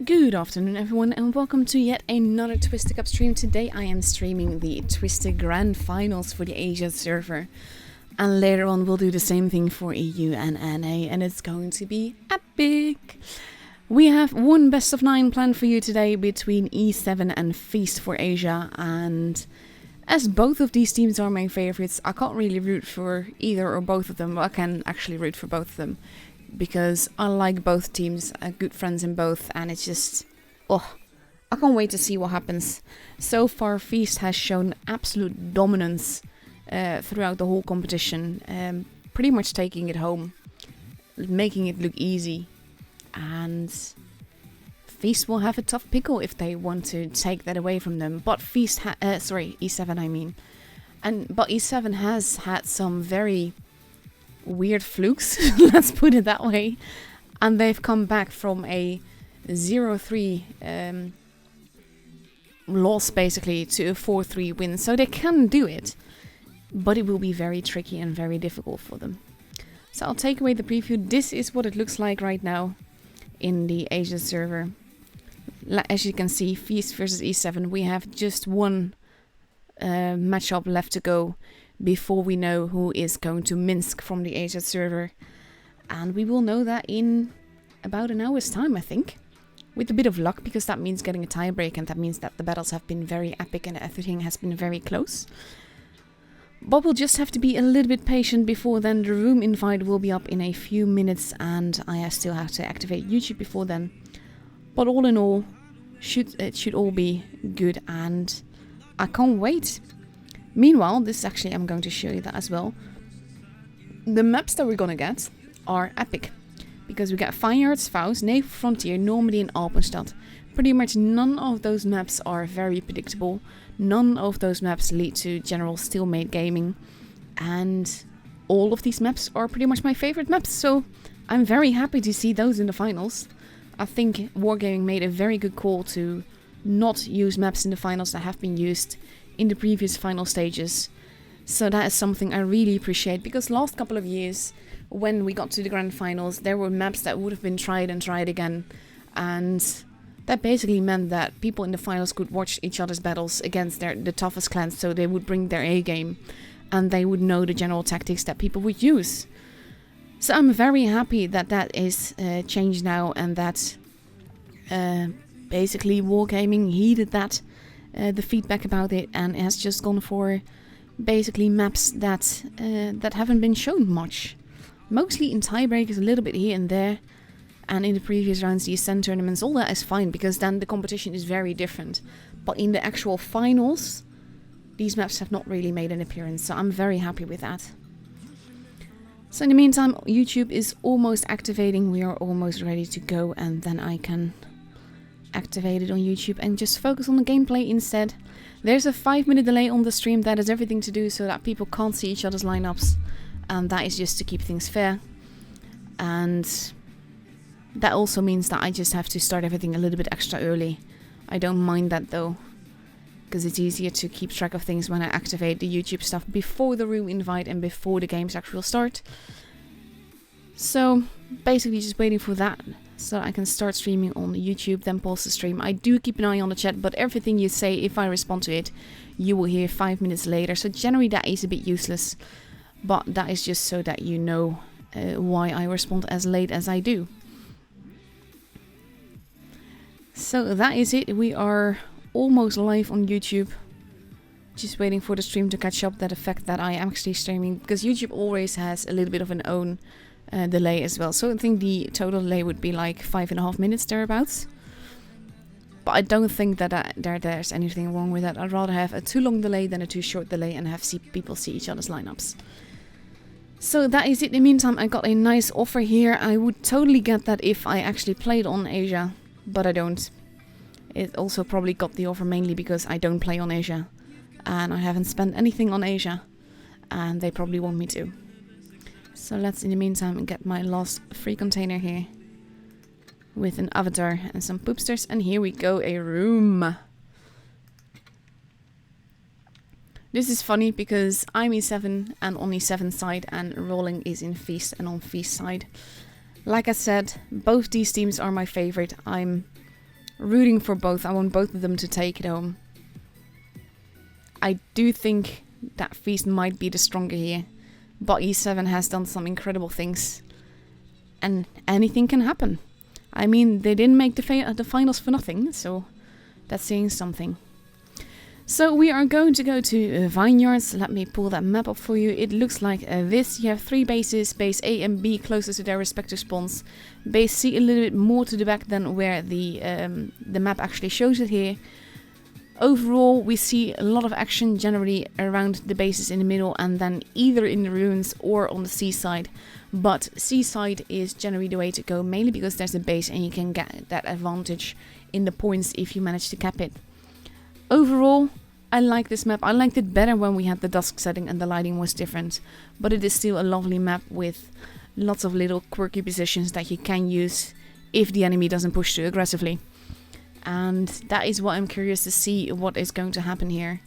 Good afternoon everyone and welcome to yet another Twisted Cup stream. Today I am streaming the Twisted Grand Finals for the Asia server. And later on we'll do the same thing for EU and NA and it's going to be epic. We have one best of 9 planned for you today between E7 and Feast for Asia, and as both of these teams are my favorites, I can't really root for either or both of them, but I can actually root for both of them. Because I like both teams, good friends in both, and it's just, I can't wait to see what happens. So far, Feast has shown absolute dominance throughout the whole competition, pretty much taking it home, making it look easy, and Feast will have a tough pickle if they want to take that away from them. But E7 I mean, but E7 has had some very weird flukes, let's put it that way, and they've come back from a 0-3 loss basically to a 4-3 win, so they can do it, but it will be very tricky and very difficult for them. So I'll take away the preview. This is what it looks like right now in the Asia server. As you can see, Feast versus E7, we have just one matchup left to go before we know who is going to Minsk from the Asia server. And we will know that in about an hour's time, I think. With a bit of luck, because that means getting a tiebreak, and that means that the battles have been very epic and everything has been very close. But we'll just have to be a little bit patient before then. The room invite will be up in a few minutes, and I still have to activate YouTube before then. But all in all, it should all be good, and I can't wait. Meanwhile, I'm going to show you that as well. The maps that we're gonna get are epic, because we get Vineyards, Faust, Naval Frontier, Normandy and Alpenstadt. Pretty much none of those maps are very predictable. None of those maps lead to general stalemate gaming. And all of these maps are pretty much my favorite maps, so I'm very happy to see those in the finals. I think Wargaming made a very good call to not use maps in the finals that have been used in the previous final stages. So that is something I really appreciate, because last couple of years when we got to the grand finals, there were maps that would have been tried and tried again, and that basically meant that people in the finals could watch each other's battles against the toughest clans, so they would bring their A game and they would know the general tactics that people would use. So I'm very happy that that is changed now, and that basically Wargaming heeded that the feedback about it, and has just gone for basically maps that haven't been shown much. Mostly in tiebreakers, a little bit here and there, and in the previous rounds, the Ascent tournaments, all that is fine, because then the competition is very different. But in the actual finals, these maps have not really made an appearance, so I'm very happy with that. So in the meantime, YouTube is almost activating, we are almost ready to go, and then I can activate it on YouTube and just focus on the gameplay instead. There's a 5-minute delay on the stream. That has everything to do so that people can't see each other's lineups, and that is just to keep things fair. And that also means that I just have to start everything a little bit extra early. I don't mind that though, because it's easier to keep track of things when I activate the YouTube stuff before the room invite and before the game's actual start. So basically just waiting for that, so I can start streaming on YouTube, then pause the stream. I do keep an eye on the chat, but everything you say, if I respond to it, you will hear 5 minutes later. So generally that is a bit useless, but that is just so that you know why I respond as late as I do. So that is it. We are almost live on YouTube. Just waiting for the stream to catch up, that effect that I am actually streaming, because YouTube always has a little bit of an own delay as well. So I think the total delay would be like 5.5 minutes thereabouts. But I don't think that there's anything wrong with that. I'd rather have a too long delay than a too short delay, and have people see each other's lineups. So that is it. In the meantime, I got a nice offer here. I would totally get that if I actually played on Asia, but I don't. It also probably got the offer mainly because I don't play on Asia, and I haven't spent anything on Asia, and they probably want me to. So let's in the meantime get my last free container here with an avatar and some poopsters, and here we go, a room. This is funny because I'm E7 and on E7 side, and Rolling is in Feast and on Feast side. Like I said, both these teams are my favorite. I'm rooting for both. I want both of them to take it home. I do think that Feast might be the stronger here, but E7 has done some incredible things, and anything can happen. I mean, they didn't make the finals for nothing, so that's saying something. So we are going to go to Vineyards. Let me pull that map up for you. It looks like this. You have 3 bases, base A and B closer to their respective spawns. Base C a little bit more to the back than where the map actually shows it here. Overall, we see a lot of action generally around the bases in the middle and then either in the ruins or on the seaside. But seaside is generally the way to go, mainly because there's a base and you can get that advantage in the points if you manage to cap it. Overall, I like this map. I liked it better when we had the dusk setting and the lighting was different. But it is still a lovely map with lots of little quirky positions that you can use if the enemy doesn't push too aggressively. And that is what I'm curious to see what is going to happen here.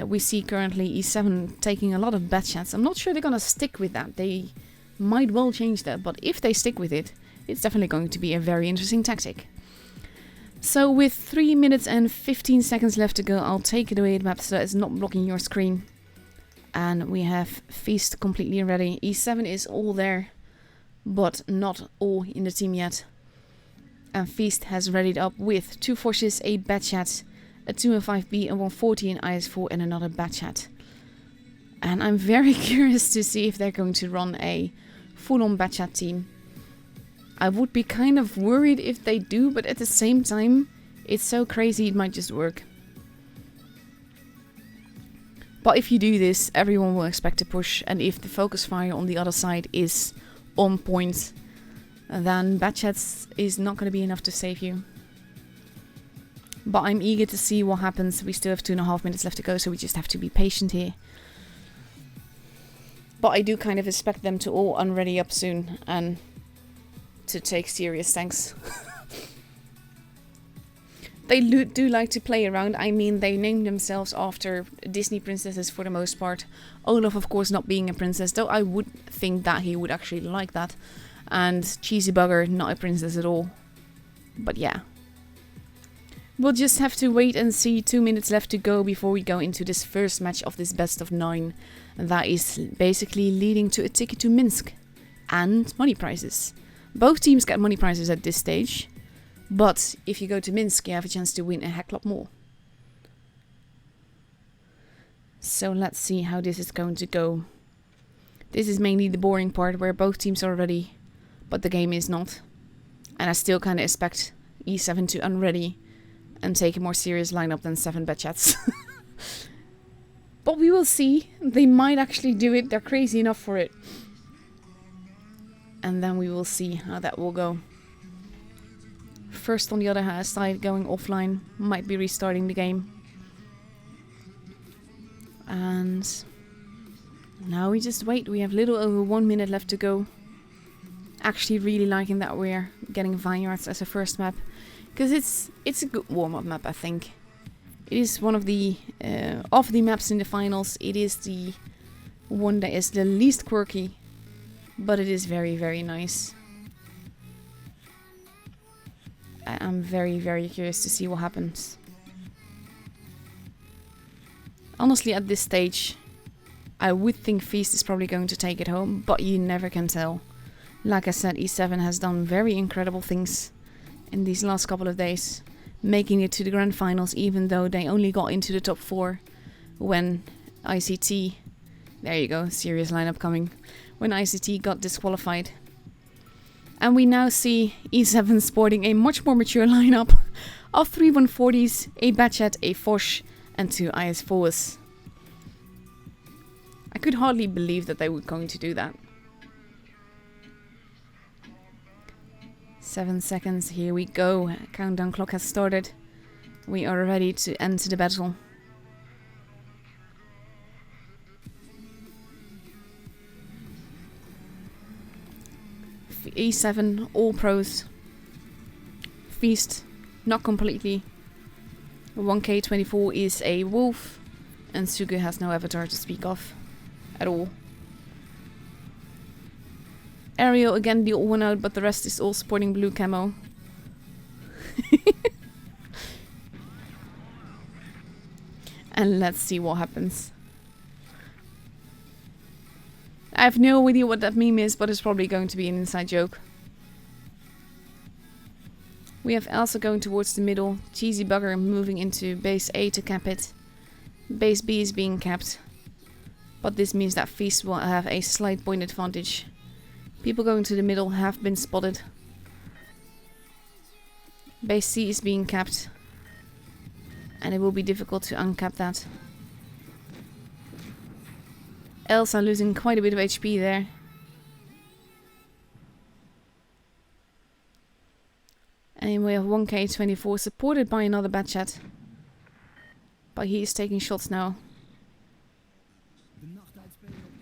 We see currently E7 taking a lot of bad shots. I'm not sure they're going to stick with that. They might well change that, but if they stick with it, it's definitely going to be a very interesting tactic. So with 3 minutes and 15 seconds left to go, I'll take it away the map so that it's not blocking your screen. And we have Feast completely ready. E7 is all there, but not all in the team yet. And Feast has readied up with 2 Foshes, 8 Batchats, a 205B, a 140 in IS4 and another Batchat. And I'm very curious to see if they're going to run a full-on Batchat team. I would be kind of worried if they do, but at the same time, it's so crazy it might just work. But if you do this, everyone will expect to push, and if the focus fire on the other side is on point, then Batchats is not going to be enough to save you. But I'm eager to see what happens. We still have 2.5 minutes left to go, so we just have to be patient here. But I do kind of expect them to all unready up soon and to take serious tanks. They do like to play around. I mean, they named themselves after Disney princesses for the most part. Olaf, of course, not being a princess, though I would think that he would actually like that. And Cheesy Bugger, not a princess at all. But yeah. We'll just have to wait and see. 2 minutes left to go before we go into this first match of this best of 9. And that is basically leading to a ticket to Minsk. And money prizes. Both teams get money prizes at this stage. But if you go to Minsk, you have a chance to win a heck lot more. So let's see how this is going to go. This is mainly the boring part where both teams are ready, but the game is not. And I still kind of expect E7 to unready and take a more serious lineup than 7 Batchats. But we will see. They might actually do it. They're crazy enough for it. And then we will see how that will go. First, on the other side, going offline, might be restarting the game. And now we just wait. We have little over 1 minute left to go. Actually really liking that we're getting Vineyards as a first map. Because it's a good warm-up map, I think. It is one of the maps in the finals. It is the one that is the least quirky. But it is very, very nice. I'm very, very curious to see what happens. Honestly, at this stage, I would think Feast is probably going to take it home, but you never can tell. Like I said, E7 has done very incredible things in these last couple of days, making it to the grand finals, even though they only got into the top 4 when ICT, there you go, serious lineup coming, when ICT got disqualified. And we now see E7 sporting a much more mature lineup of 3 140s, a Batchat, a Foch, and 2 IS4s. I could hardly believe that they were going to do that. 7 seconds, here we go. Countdown clock has started. We are ready to enter the battle. E7, all pros. Feast, not completely. 1K24 is a wolf, and Sugu has no avatar to speak of at all. Ariel again the odd one out, but the rest is all sporting blue camo. And let's see what happens. I have no idea what that meme is, but it's probably going to be an inside joke. We have Elsa going towards the middle. Cheesy Bugger moving into base A to cap it. Base B is being capped. But this means that Feast will have a slight point advantage. People going to the middle have been spotted. Base C is being capped. And it will be difficult to uncap that. Elsa losing quite a bit of HP there. And we have 1k24 supported by another Batchat. But he is taking shots now.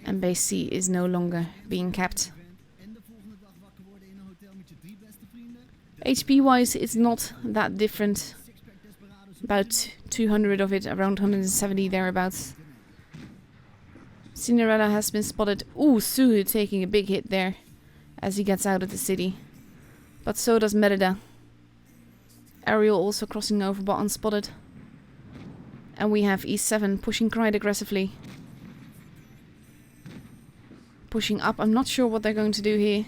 And base C is no longer being capped. HP wise, it's not that different. About 200 of it, around 170 thereabouts. Cinderella has been spotted. Ooh, Suhu taking a big hit there as he gets out of the city. But so does Merida. Ariel also crossing over but unspotted. And we have E7 pushing quite aggressively. Pushing up. I'm not sure what they're going to do here.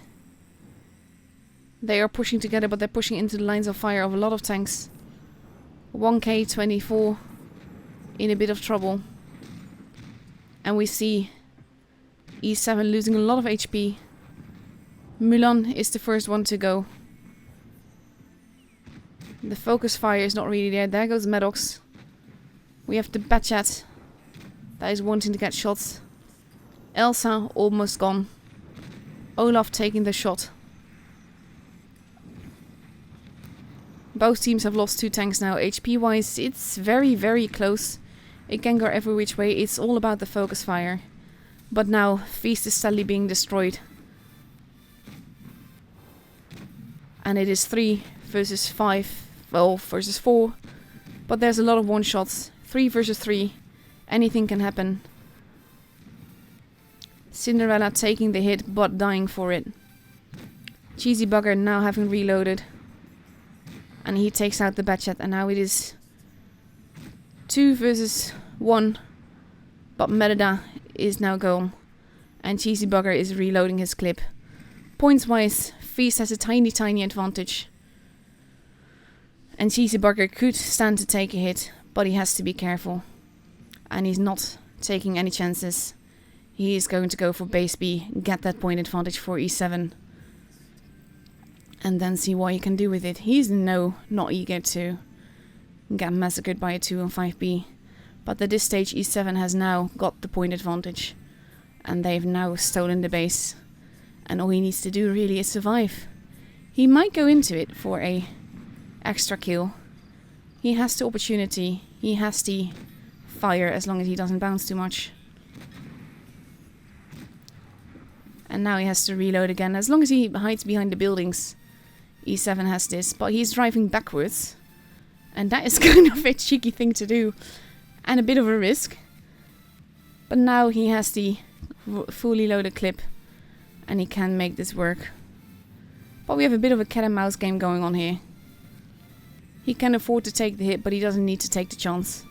They are pushing together, but they're pushing into the lines of fire of a lot of tanks. 1k24 in a bit of trouble. And we see E7 losing a lot of HP. Mulan is the first one to go. The focus fire is not really there. There goes Maddox. We have the Batchat that is wanting to get shots. Elsa almost gone. Olaf taking the shot. Both teams have lost 2 tanks now. HP wise, it's very, very close. It can go every which way. It's all about the focus fire. But now, Feast is steadily being destroyed. And it is 3 versus 5. Well, versus 4. But there's a lot of one-shots. 3 versus 3. Anything can happen. Cinderella taking the hit, but dying for it. Cheesy Bugger now having reloaded. And he takes out the Batchat, and now it is 2 versus 1. But Merida is now gone. And Cheesy Bugger is reloading his clip. Points-wise, Feast has a tiny advantage. And Cheesy Bugger could stand to take a hit, but he has to be careful. And he's not taking any chances. He is going to go for base B, get that point advantage for E7. And then see what he can do with it. He's not eager to get massacred by a 2 on 5B. But at this stage E7 has now got the point advantage. And they've now stolen the base. And all he needs to do really is survive. He might go into it for a extra kill. He has the opportunity. He has the fire as long as he doesn't bounce too much. And now he has to reload again. As long as he hides behind the buildings, E7 has this. But he's driving backwards. And that is kind of a cheeky thing to do. And a bit of a risk. But now he has the fully loaded clip. And he can make this work. But we have a bit of a cat and mouse game going on here. He can afford to take the hit, but he doesn't need to take the chance.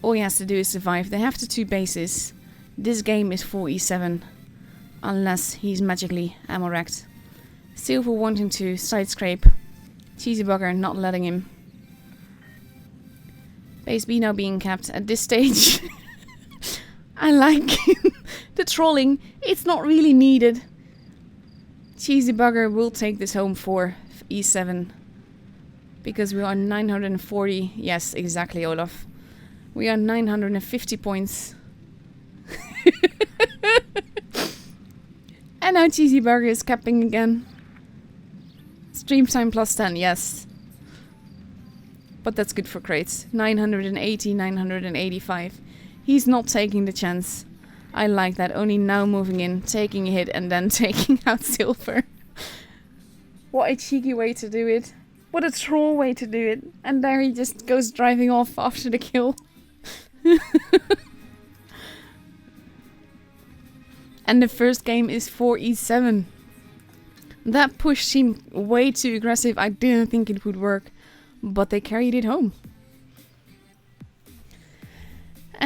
All he has to do is survive. They have the 2 bases. This game is for E7. Unless he's magically ammo wrecked. Silver wanting to side scrape. Cheesy Bugger not letting him. Base B now being capped at this stage. I like the trolling. It's not really needed. Cheesy Bugger will take this home for E7. Because we are 940. Yes, exactly, Olaf. We are 950 points. And now Cheesy Bugger is capping again. Stream time plus 10, yes. But that's good for crates. 980, 985. He's not taking the chance. I like that. Only now moving in, taking a hit, and then taking out silver. What a cheeky way to do it. What a troll way to do it. And there he just goes driving off after the kill. And the first game is for E7. That push seemed way too aggressive. I didn't think it would work. But they carried it home.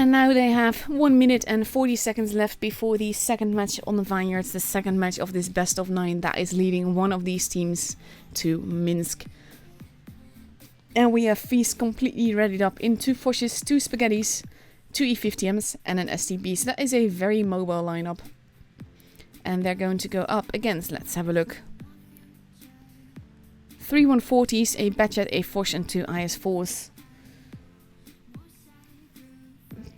And now they have 1 minute and 40 seconds left before the second match on the Vineyards, the second match of this best of 9 that is leading one of these teams to Minsk. And we have Feast completely readied up in 2 Foshes, 2 Spaghettis, 2 E50Ms and an STB. So that is a very mobile lineup. And they're going to go up against, let's have a look. 3 140s, a Batchat, a Fosh and 2 IS4s.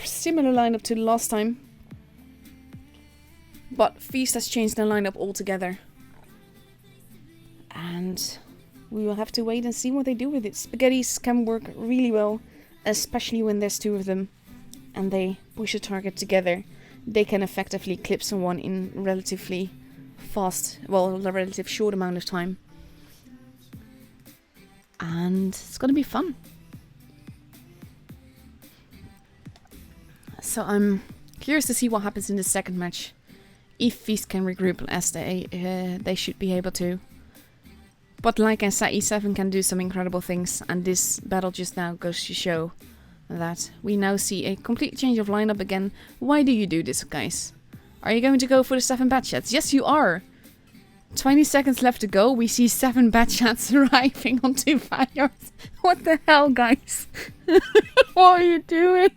Similar lineup to the last time, but Feast has changed their lineup altogether, and we will have to wait and see what they do with it. Spaghettis can work really well, especially when there's 2 of them and they push a target together. They can effectively clip someone in relatively fast, well, a relative short amount of time, and it's gonna be fun. So I'm curious to see what happens in the second match. If Feast can regroup as they should be able to. But like I said, E7 can do some incredible things, and this battle just now goes to show that we now see a complete change of lineup again. Why do you do this, guys? Are you going to go for the 7 Batchats? Yes, you are! 20 seconds left to go, we see 7 Batchats arriving on 2 Vineyards. What the hell, guys? What are you doing?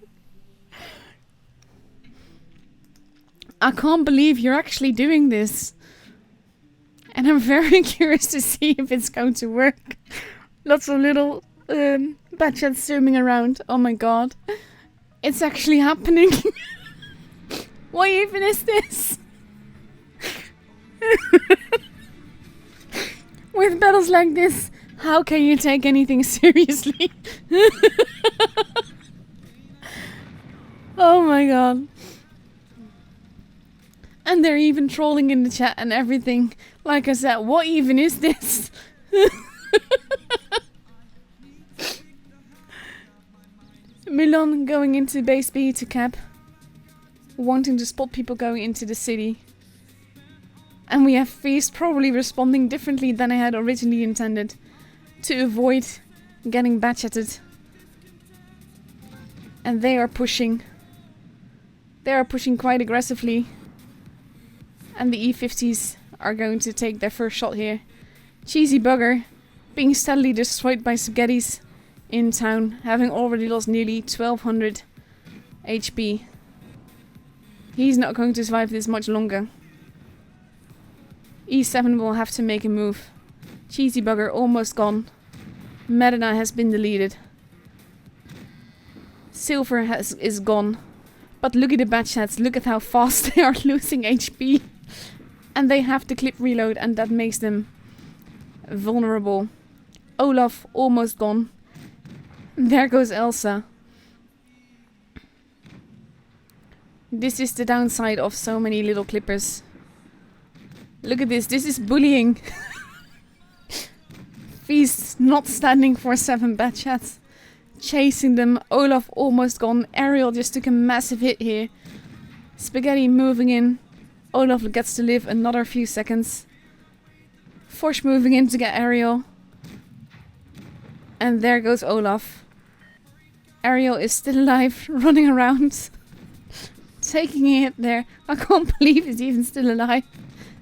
I can't believe you're actually doing this. And I'm very curious to see if it's going to work. Lots of little Batchats swimming around. Oh my god. It's actually happening. What even is this? With battles like this, how can you take anything seriously? Oh my god. And they're even trolling in the chat and everything. Like I said, what even is this? Milan going into base B to cap. Wanting to spot people going into the city. And we have Feast probably responding differently than I had originally intended. To avoid getting batchatted. And they are pushing. They are pushing quite aggressively. And the E50s are going to take their first shot here. Cheesy bugger being steadily destroyed by Spaghettis in town, having already lost nearly 1200 HP. He's not going to survive this much longer. E7 will have to make a move. Cheesy bugger almost gone. Medina has been deleted. Silver is gone. But look at the Batchats, look at how fast they are losing HP. And they have to clip reload, and that makes them vulnerable. Olaf almost gone. There goes Elsa. This is the downside of so many little clippers. Look at this is bullying. Feast not standing for 7 Batchats. Chasing them. Olaf almost gone. Ariel just took a massive hit here. Spaghetti moving in. Olaf gets to live another few seconds. Force moving in to get Ariel. And there goes Olaf. Ariel is still alive, running around. Taking a hit there. I can't believe he's even still alive.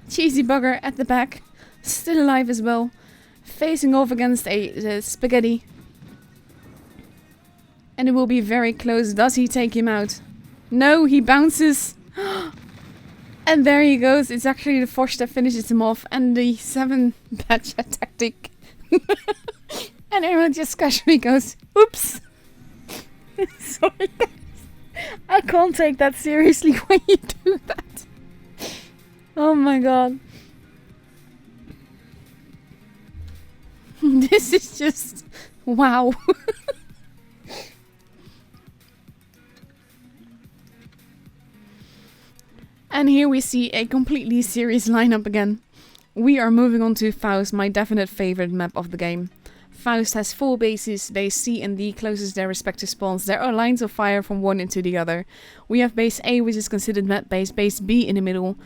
Cheesy bugger at the back. Still alive as well. Facing off against a Spaghetti. And it will be very close. Does he take him out? No, he bounces. And there he goes. It's actually the Fosh that finishes him off. And the 7 Batchat tactic. And everyone just casually goes, oops. Sorry guys. I can't take that seriously when you do that. Oh my god. This is just... wow. And here we see a completely serious lineup again. We are moving on to Faust, my definite favorite map of the game. Faust has 4 bases, base C and D closest their respective spawns. There are lines of fire from one into the other. We have base A, which is considered map base, base B in the middle,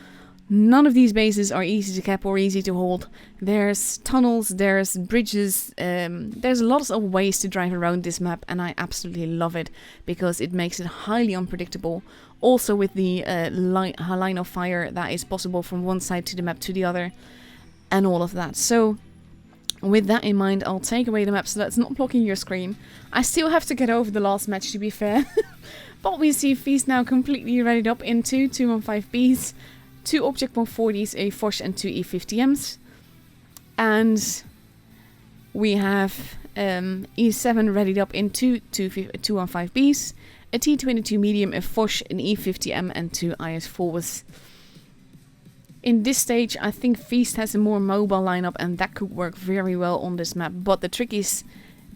None of these bases are easy to cap or easy to hold. There's tunnels, there's bridges, there's lots of ways to drive around this map, and I absolutely love it because it makes it highly unpredictable. Also with the line of fire that is possible from one side to the map to the other, and all of that. So with that in mind, I'll take away the map so that's not blocking your screen. I still have to get over the last match, to be fair. But we see Feast now completely readied up into 215Bs. 2 Object 140s, a Foch and 2 E50Ms. And we have E7 readied up into 215Bs, a T22 medium, a Foch, an E50M and 2 IS4s. In this stage I think Feast has a more mobile lineup and that could work very well on this map. But the trick is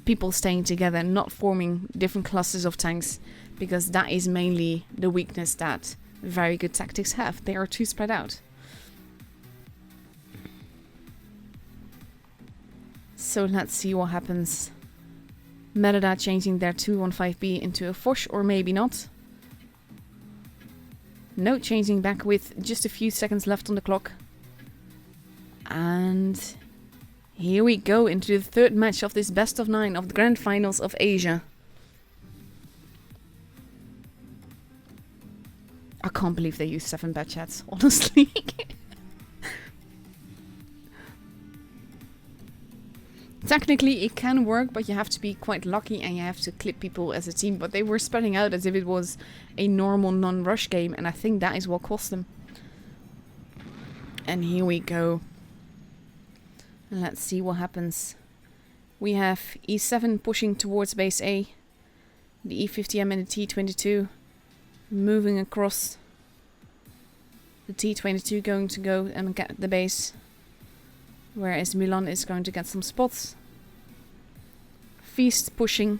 people staying together, not forming different clusters of tanks, because that is mainly the weakness that very good tactics have. They are too spread out. So let's see what happens. Metadata changing their 215B into a Foch, or maybe not. No, changing back with just a few seconds left on the clock. And here we go into the third match of this best of 9 of the Grand Finals of Asia. I can't believe they use 7 bad chats, honestly. Technically it can work, but you have to be quite lucky and you have to clip people as a team. But they were spreading out as if it was a normal non-rush game, and I think that is what cost them. And here we go. Let's see what happens. We have E7 pushing towards base A. The E50M and the T22 moving across. The T22 going to go and get the base, whereas Milan is going to get some spots. Feast pushing.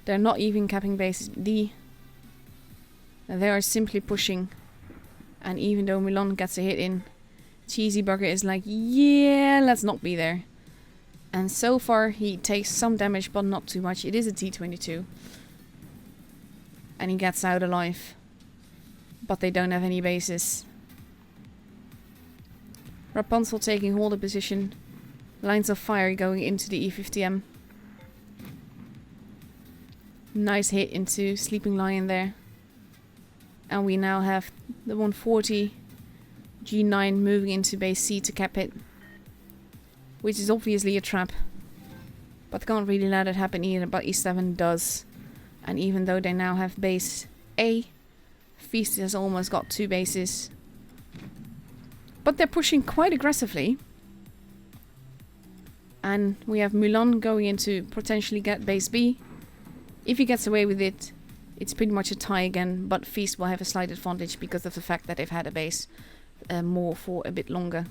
They're not even capping base D. They are simply pushing. And even though Milan gets a hit in, Cheesy Bugger is like, yeah, let's not be there. And so far he takes some damage, but not too much. It is a T22. And he gets out alive. But they don't have any bases. Rapunzel taking hold of position. Lines of fire going into the E50M. Nice hit into Sleeping Lion there. And we now have the 140 G9 moving into base C to cap it. Which is obviously a trap. But can't really let it happen either, but E7 does. And even though they now have base A, Feast has almost got 2 bases. But they're pushing quite aggressively. And we have Mulan going in to potentially get base B. If he gets away with it, it's pretty much a tie again. But Feast will have a slight advantage because of the fact that they've had a base more for a bit longer.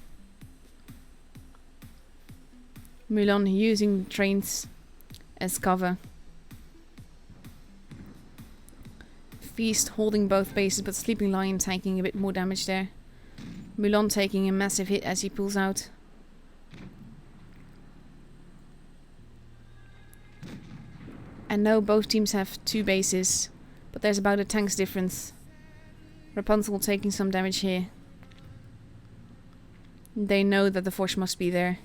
Mulan using trains as cover. Feast holding both bases, but Sleeping Lion taking a bit more damage there. Mulan taking a massive hit as he pulls out. And now both teams have 2 bases, but there's about a tank's difference. Rapunzel taking some damage here. They know that the Foch must be there.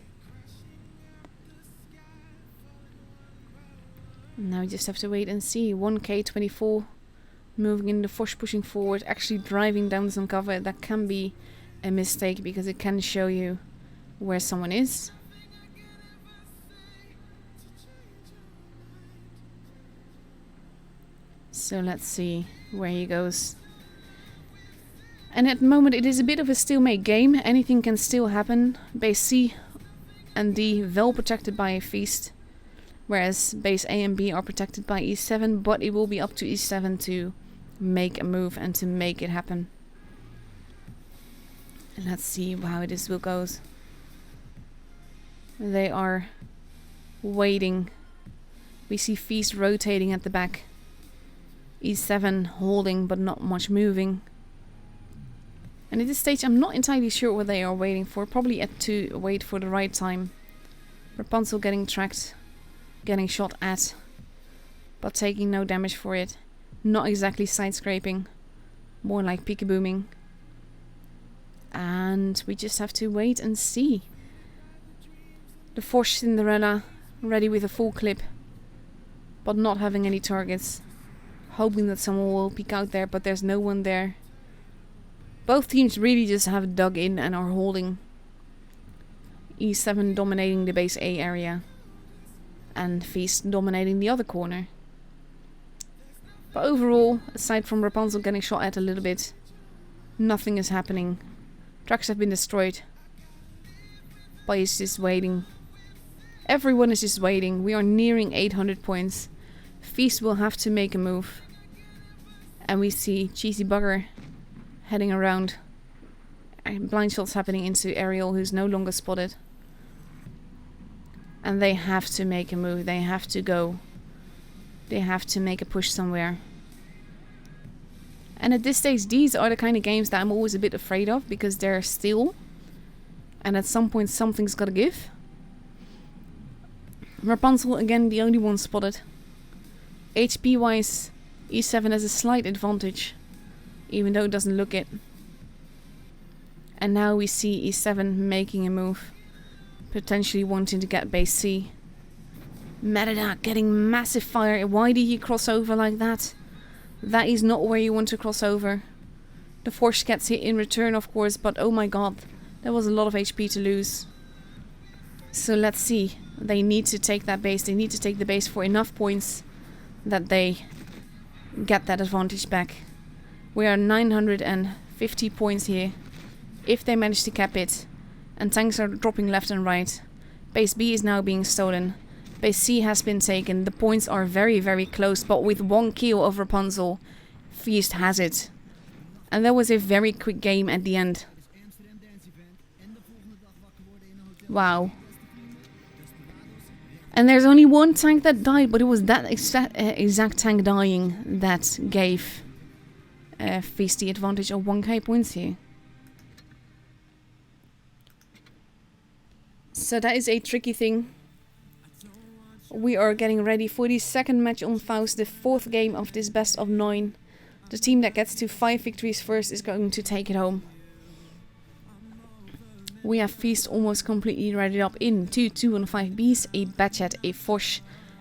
Now we just have to wait and see. 1K24 moving in, the Foch pushing forward, actually driving down some cover. That can be a mistake because it can show you where someone is. So let's see where he goes. And at the moment it is a bit of a stalemate game. Anything can still happen. Base C and D well protected by a Feast. Whereas base A and B are protected by E7. But it will be up to E7 to make a move and to make it happen. And let's see how this will go. They are waiting. We see Feast rotating at the back. E7 holding but not much moving. And at this stage I'm not entirely sure what they are waiting for. Probably to wait for the right time. Rapunzel getting tracked. Getting shot at. But taking no damage for it. Not exactly side scraping. More like peekabooming. And we just have to wait and see. The Force Cinderella ready with a full clip, but not having any targets. Hoping that someone will peek out there, but there's no one there. Both teams really just have dug in and are holding. E7 dominating the base A area. And Feast dominating the other corner. But overall, aside from Rapunzel getting shot at a little bit, nothing is happening. Trucks have been destroyed. But he's just waiting. Everyone is just waiting. We are nearing 800 points. Feast will have to make a move. And we see Cheesy Bugger heading around. And blind shots happening into Ariel, who's no longer spotted. And they have to make a move. They have to go. They have to make a push somewhere. And at this stage, these are the kind of games that I'm always a bit afraid of, because they're still. And at some point, something's gotta give. Rapunzel, again, the only one spotted. HP-wise, E7 has a slight advantage, even though it doesn't look it. And now we see E7 making a move, potentially wanting to get base C. Merida getting massive fire. Why did he cross over like that? That is not where you want to cross over. The Force gets hit in return, of course, but oh my god, there was a lot of HP to lose. So let's see. They need to take that base. They need to take the base for enough points that they get that advantage back. We are 950 points here. If they manage to cap it. And tanks are dropping left and right. Base B is now being stolen. Base C has been taken. The points are very, very close. But with one kill of Rapunzel, Feast has it. And that was a very quick game at the end. Wow. And there's only one tank that died, but it was that exact tank dying that gave Feast the advantage of 1k points here. So that is a tricky thing. We are getting ready for the second match on Faust, the fourth game of this best of 9. The team that gets to 5 victories first is going to take it home. We have Feast almost completely readied up in 2 215Bs, a Batchat, a Foch,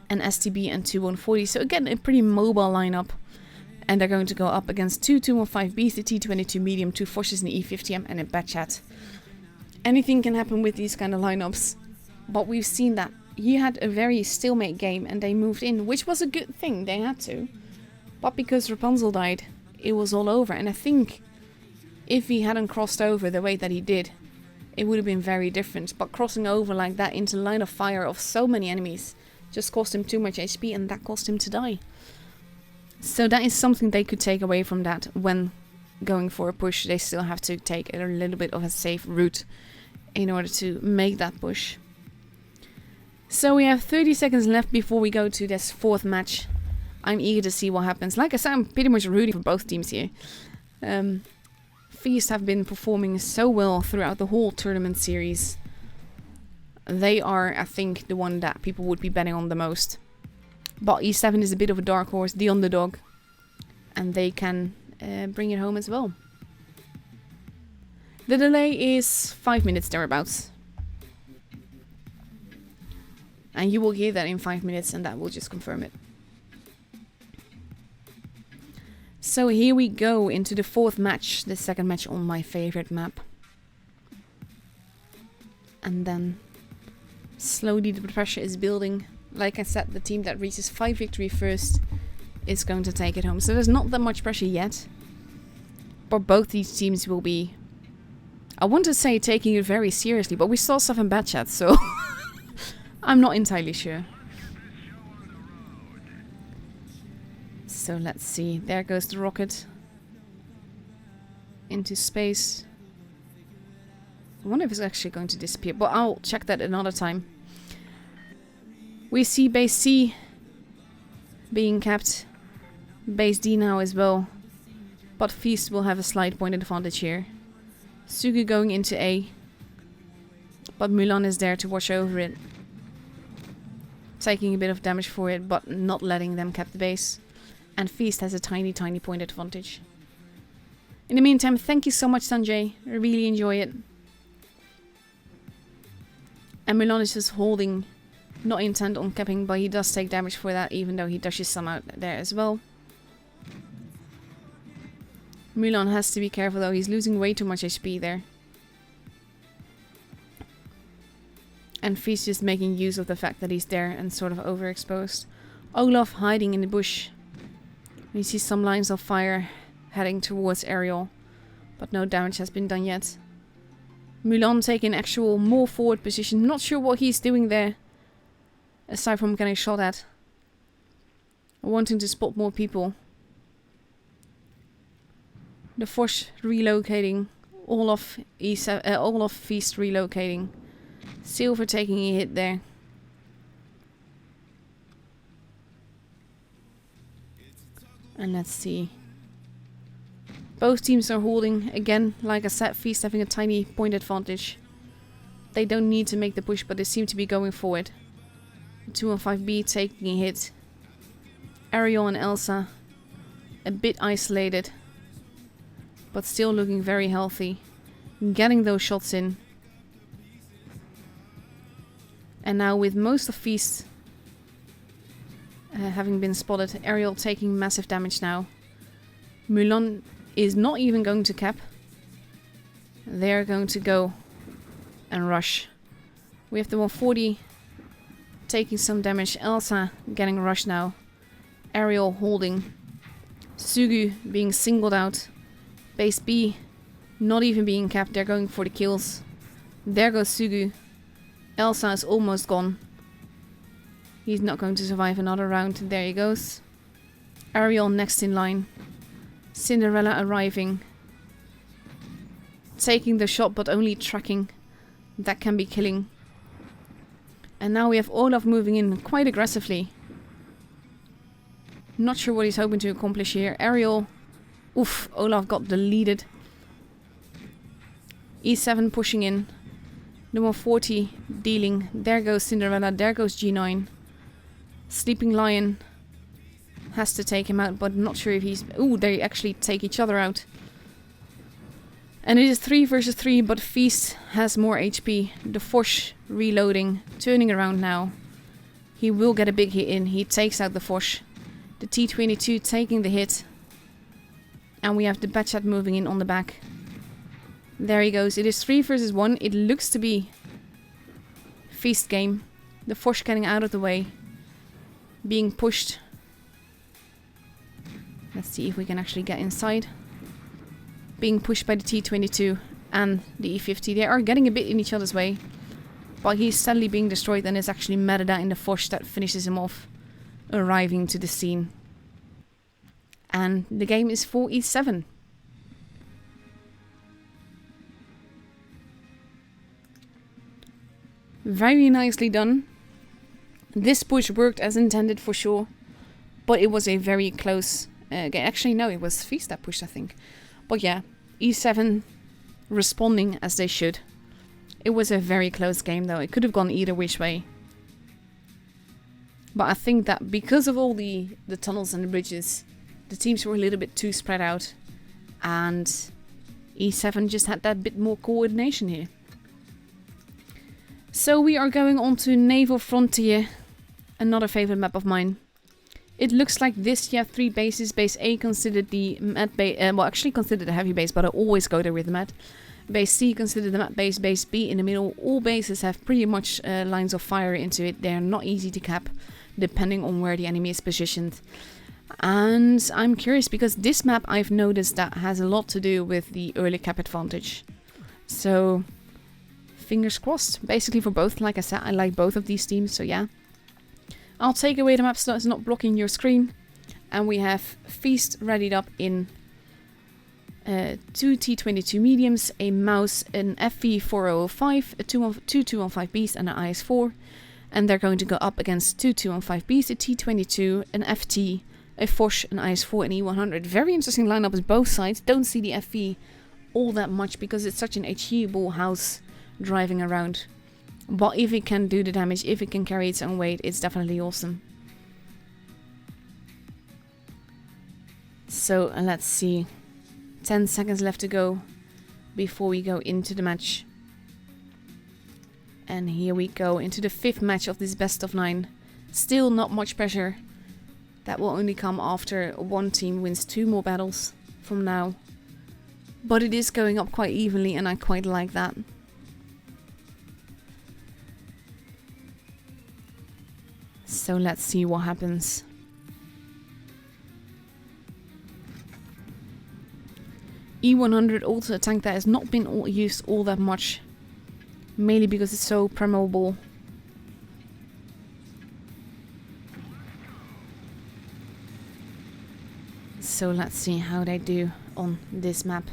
an STB and 2 140. So again, a pretty mobile lineup. And they're going to go up against 2 215Bs, the T22 medium, 2 Foches, an E50M and a Batchat. Anything can happen with these kind of lineups. But we've seen that he had a very stalemate game and they moved in, which was a good thing, they had to. But because Rapunzel died, it was all over. And I think if he hadn't crossed over the way that he did, it would have been very different. But crossing over like that into line of fire of so many enemies just cost him too much HP, and that caused him to die. So that is something they could take away from that. When going for a push, they still have to take a little bit of a safe route in order to make that push. So we have 30 seconds left before we go to this fourth match. I'm eager to see what happens. Like I said, I'm pretty much rooting for both teams here. Feast have been performing so well throughout the whole tournament series. They are, I think, the one that people would be betting on the most. But E7 is a bit of a dark horse, the underdog. And they can bring it home as well. The delay is 5 minutes thereabouts. And you will hear that in 5 minutes, and that will just confirm it. So here we go into the fourth match, the second match on my favorite map. And then slowly the pressure is building. Like I said, the team that reaches 5 victory first is going to take it home. So there's not that much pressure yet. But both these teams will be, I want to say, taking it very seriously. But we saw stuff in Batchat, so I'm not entirely sure. So let's see. There goes the rocket into space. I wonder if it's actually going to disappear, but I'll check that another time. We see base C being capped. Base D now as well. But Feast will have a slight point advantage here. Sugu going into A. But Mulan is there to watch over it. Taking a bit of damage for it, but not letting them cap the base. And Feast has a tiny point advantage. In the meantime, thank you so much, Sanjay. I really enjoy it. And Milan is just holding, not intent on capping, but he does take damage for that, even though he dashes some out there as well. Milan has to be careful though, he's losing way too much HP there. And Feast just making use of the fact that he's there and sort of overexposed. Olaf hiding in the bush. We see some lines of fire heading towards Ariel, but no damage has been done yet. Mulan taking actual more forward position. Not sure what he's doing there, aside from getting shot at. Wanting to spot more people. The Force relocating. Olaf Feast relocating. Silver taking a hit there. And let's see. Both teams are holding. Again, like I said, Feast having a tiny point advantage. They don't need to make the push, but they seem to be going forward. 215B taking a hit. Ariel and Elsa a bit isolated, but still looking very healthy. Getting those shots in. And now with most of Feast having been spotted, Ariel taking massive damage now. Mulan is not even going to cap. They're going to go and rush. We have the 140 taking some damage. Elsa getting rushed now. Ariel holding. Sugu being singled out. Base B not even being capped. They're going for the kills. There goes Sugu. Elsa is almost gone. He's not going to survive another round. There he goes. Ariel next in line. Cinderella arriving. Taking the shot but only tracking. That can be killing. And now we have Olaf moving in quite aggressively. Not sure what he's hoping to accomplish here. Ariel. Oof, Olaf got deleted. E7 pushing in. The 140 dealing. There goes Cinderella. There goes G9. Sleeping Lion has to take him out, but not sure if he's... Ooh, they actually take each other out. And it is 3 versus 3, but Feast has more HP. The Fosh reloading, turning around now. He will get a big hit in. He takes out the Fosh. The T-22 taking the hit. And we have the Batchat moving in on the back. There he goes. It is 3 versus 1. It looks to be Feast game. The Fosh getting out of the way. Being pushed. Let's see if we can actually get inside. Being pushed by the T-22 and the E-50. They are getting a bit in each other's way. But he's sadly being destroyed, and it's actually Merida in the Fosh that finishes him off. Arriving to the scene. And the game is 4-E7. Very nicely done. This push worked as intended for sure. But it was a very close game. Actually, no, it was Feast that pushed, I think. But yeah, E7 responding as they should. It was a very close game though. It could have gone either which way. But I think that because of all the tunnels and the bridges, the teams were a little bit too spread out. And E7 just had that bit more coordination here. So we are going on to Naval Frontier. Another favorite map of mine. It looks like this. You have 3 bases. Base A considered the mat base. Well, actually considered the heavy base, but I always go there with the mat. Base C considered the mat base. Base B in the middle. All bases have pretty much lines of fire into it. They're not easy to cap, depending on where the enemy is positioned. And I'm curious because this map I've noticed that has a lot to do with the early cap advantage. So fingers crossed. Basically for both. Like I said, I like both of these teams. So yeah. I'll take away the map so it's not blocking your screen. And we have Feast readied up in 2 T-22 mediums, a mouse, an FV-4005, a 215Bs and an IS-4. And they're going to go up against 2 215Bs, a T-22, an FT, a Foch, an IS-4 and E100. Very interesting lineup as both sides. Don't see the FV all that much because it's such an achievable house driving around. But if it can do the damage, if it can carry its own weight, it's definitely awesome. So let's see. 10 seconds left to go before we go into the match. And here we go into the 5th match of this best of 9. Still not much pressure. That will only come after one team wins 2 more battles from now. But it is going up quite evenly and I quite like that. So let's see what happens. E100 also a tank that has not been used all that much. Mainly because it's so programmable. So let's see how they do on this map.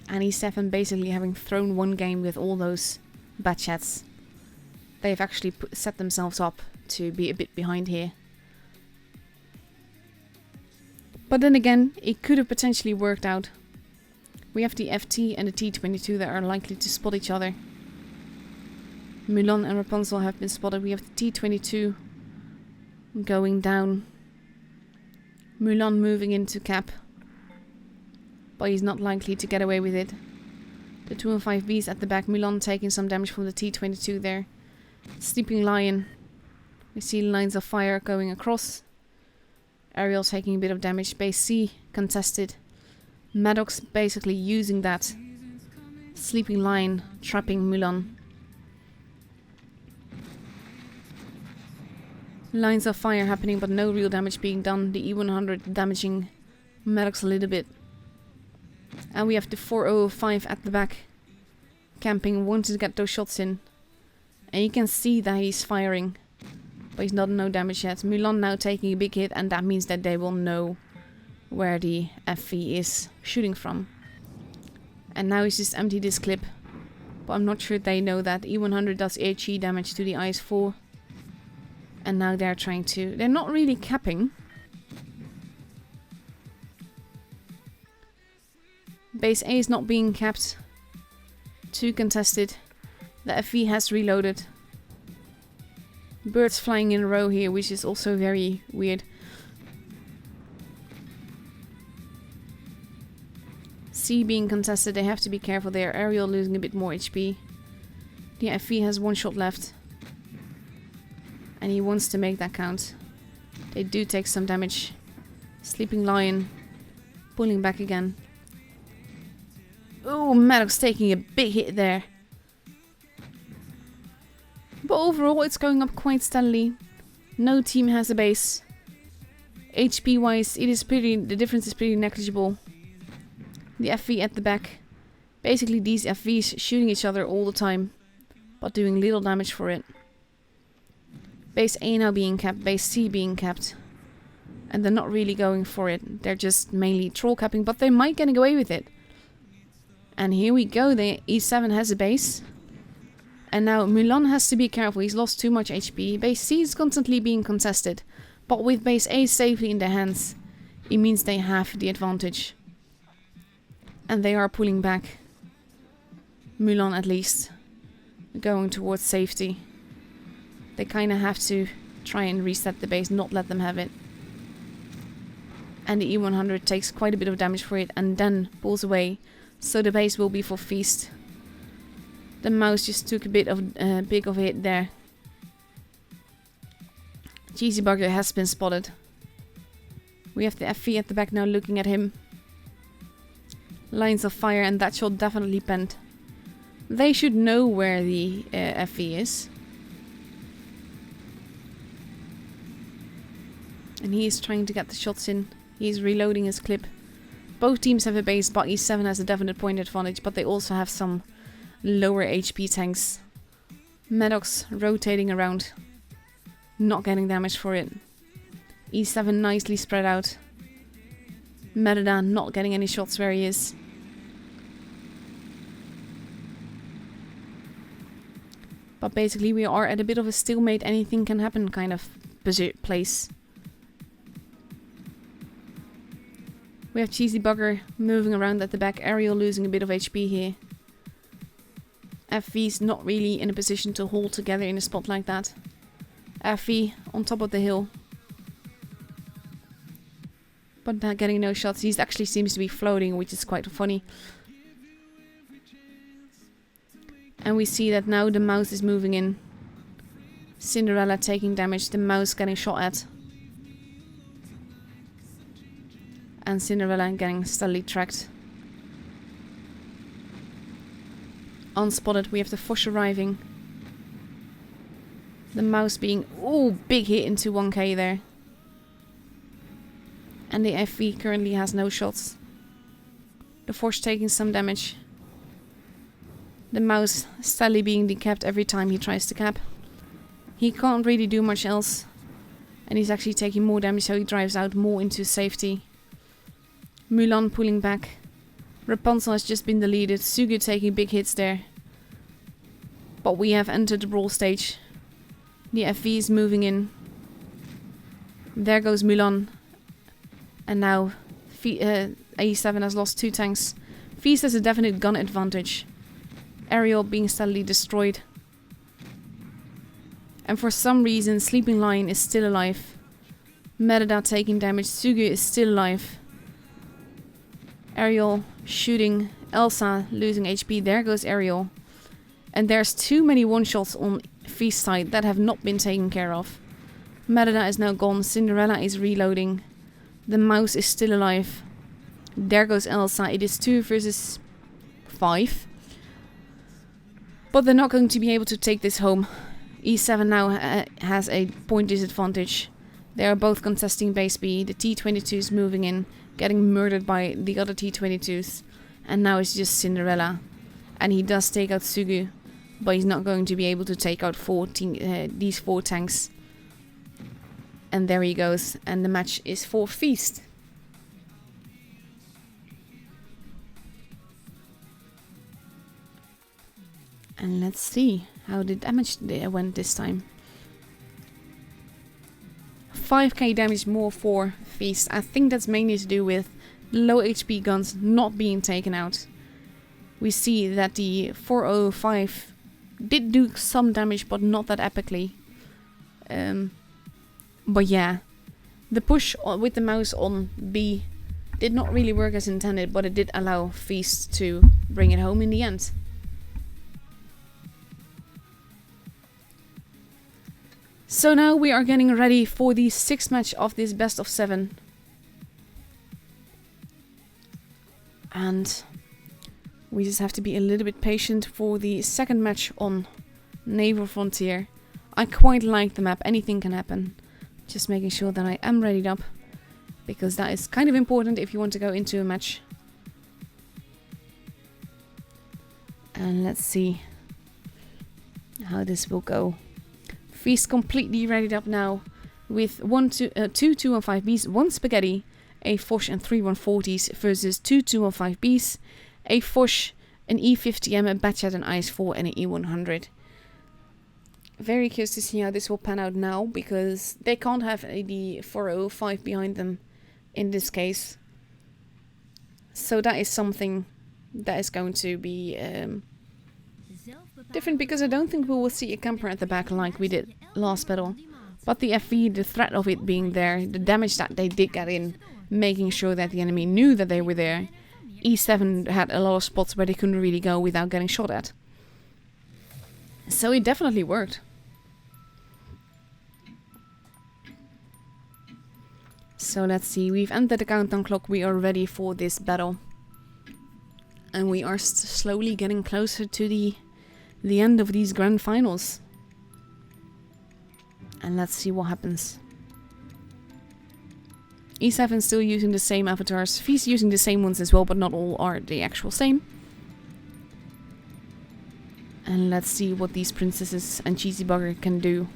And E7 basically having thrown one game with all those bad chats. They've actually set themselves up to be a bit behind here. But then again, it could have potentially worked out. We have the FT and the T22 that are likely to spot each other. Mulan and Rapunzel have been spotted. We have the T22 going down. Mulan moving into cap. But he's not likely to get away with it. The 2 and 5Bs at the back. Mulan taking some damage from the T22 there. Sleeping Lion. We see lines of fire going across. Ariel taking a bit of damage. Base C contested. Maddox basically using that. Sleeping Lion trapping Mulan. Lines of fire happening but no real damage being done. The E100 damaging Maddox a little bit. And we have the 405 at the back. Camping, wanting to get those shots in. And you can see that he's firing. But he's not no damage yet. Mulan now taking a big hit and that means that they will know where the FV is shooting from. And now he's just emptied this clip. But I'm not sure they know that. E100 does HE damage to the IS-4. And now they're trying to... They're not really capping. Base A is not being capped. 2 contested. The FV has reloaded. Birds flying in a row here, which is also very weird. C being contested, they have to be careful there. Ariel losing a bit more HP. The FV has 1 shot left. And he wants to make that count. They do take some damage. Sleeping Lion pulling back again. Oh, Maddox taking a big hit there. But overall it's going up quite steadily. No team has a base. HP wise the difference is pretty negligible. The FV at the back. Basically these FVs shooting each other all the time. But doing little damage for it. Base A now being capped, base C being capped. And they're not really going for it. They're just mainly troll capping, but they might get away with it. And here we go, the E7 has a base. And now Mulan has to be careful, he's lost too much HP. Base C is constantly being contested. But with base A safely in their hands, it means they have the advantage. And they are pulling back. Mulan at least. Going towards safety. They kind of have to try and reset the base, not let them have it. And the E100 takes quite a bit of damage for it and then pulls away. So the base will be for feast. The mouse just took a bit of big of a hit there. Cheesy Bugger has been spotted. We have the FV at the back now looking at him. Lines of fire and that shot definitely penned. They should know where the FV is. And he is trying to get the shots in. He's reloading his clip. Both teams have a base, but E7 has a definite point advantage, but they also have some lower HP tanks. Maddox rotating around. Not getting damage for it. E7 nicely spread out. Merida not getting any shots where he is. But basically we are at a bit of a stalemate, anything can happen kind of place. We have Cheesy Bugger moving around at the back. Ariel losing a bit of HP here. FV's not really in a position to hold together in a spot like that. FV on top of the hill. but not getting no shots. He actually seems to be floating, which is quite funny. And we see that now the mouse is moving in. Cinderella taking damage, the mouse getting shot at. And Cinderella getting steadily tracked. Unspotted, we have the Foch arriving. The mouse being, ooh, big hit into 1k there. And the FV currently has no shots. The Foch taking some damage. The mouse steadily being decapped every time he tries to cap. He can't really do much else. And he's actually taking more damage, so he drives out more into safety. Mulan pulling back. Rapunzel has just been deleted. Sugu taking big hits there. But we have entered the brawl stage. The FV is moving in. There goes Mulan. And now A7 has lost 2 tanks. Feast has a definite gun advantage. Ariel being steadily destroyed. And for some reason, Sleeping Lion is still alive. Merida taking damage. Sugu is still alive. Ariel shooting. Elsa losing HP. There goes Ariel. And there's too many one-shots on Feast's side that have not been taken care of. Merida is now gone. Cinderella is reloading. The mouse is still alive. There goes Elsa. It is 2 versus 5. But they're not going to be able to take this home. E7 now has a point disadvantage. They are both contesting base B. The T-22 is moving in, getting murdered by the other T-22s. And now it's just Cinderella. And he does take out Sugu. But he's not going to be able to take out these 4 tanks. And there he goes. And the match is for Feast. And let's see how the damage went this time. 5k damage more for Feast. I think that's mainly to do with low HP guns not being taken out. We see that the 405 did do some damage, but not that epically. But yeah, the push with the mouse on B did not really work as intended, but it did allow Feast to bring it home in the end. So now we are getting ready for the 6th match of this best of 7. And we just have to be a little bit patient for the 2nd match on Naval Frontier. I quite like the map, anything can happen. Just making sure that I am readied up, because that is kind of important if you want to go into a match. And let's see how this will go. Feast completely readied up now with 2 215Bs, 1 Spaghetti, a Foch and 3 140s versus 2 215Bs, a Foch, an E50M, a Batchat, an IS-4 and an E100. Very curious to see how this will pan out now, because they can't have the 405 behind them in this case. So that is something that is going to be different, because I don't think we will see a camper at the back like we did last battle. But the FV, the threat of it being there, the damage that they did get in, making sure that the enemy knew that they were there. E7 had a lot of spots where they couldn't really go without getting shot at. So it definitely worked. So let's see, we've entered the countdown clock, we are ready for this battle. And we are slowly getting closer to the end of these grand finals. And let's see what happens. E7 still using the same avatars. Feast using the same ones as well, but not all are the actual same. And let's see what these princesses and Cheesy Bugger can do.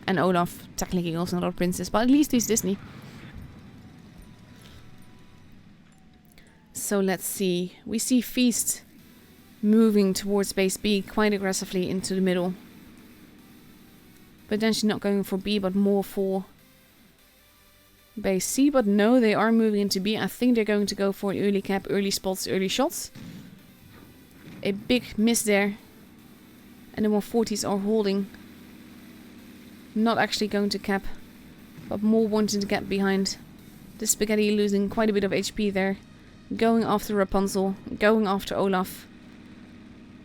And Olaf, technically also not a princess, but at least he's Disney. So let's see. We see Feast moving towards base B quite aggressively into the middle. Potentially not going for B, but more for base C. But no, they are moving into B. I think they're going to go for an early cap, early spots, early shots. A big miss there. And the 140s are holding. Not actually going to cap, but more wanting to get behind. The Spaghetti losing quite a bit of HP there. Going after Rapunzel. Going after Olaf.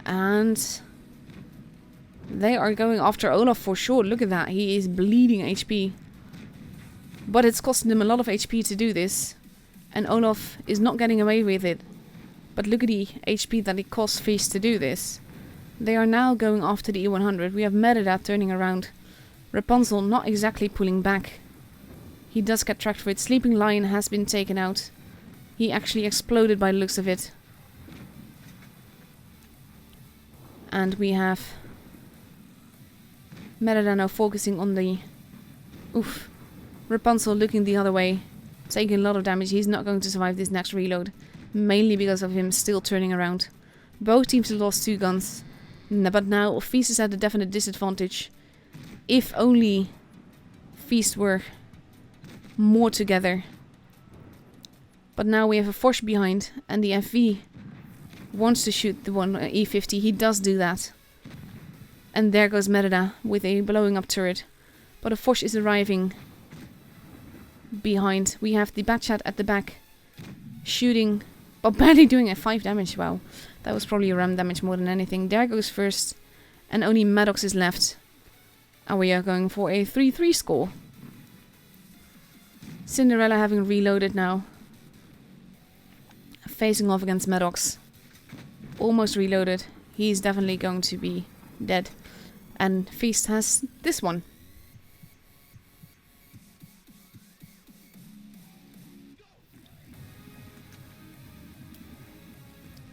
And they are going after Olaf for sure. Look at that. He is bleeding HP. But it's costing them a lot of HP to do this. And Olaf is not getting away with it. But look at the HP that it costs Feast to do this. They are now going after the E100. We have Merida turning around. Rapunzel not exactly pulling back. He does get tracked for it. Sleeping Lion has been taken out. He actually exploded by the looks of it. And we have Merida now focusing on the... Oof. Rapunzel looking the other way. Taking a lot of damage. He's not going to survive this next reload. Mainly because of him still turning around. Both teams have lost 2 guns. But now Feast is at a definite disadvantage. If only Feast were more together. But now we have a Force behind. And the FV wants to shoot the one E50. He does do that. And there goes Merida with a blowing up turret. But a Force is arriving behind. We have the Batchat at the back. Shooting. But barely doing a 5 damage. Wow. That was probably a ram damage more than anything. There goes first. And only Maddox is left. And we are going for a 3-3 score. Cinderella having reloaded now. Facing off against Maddox. Almost reloaded. He's definitely going to be dead. And Feast has this one.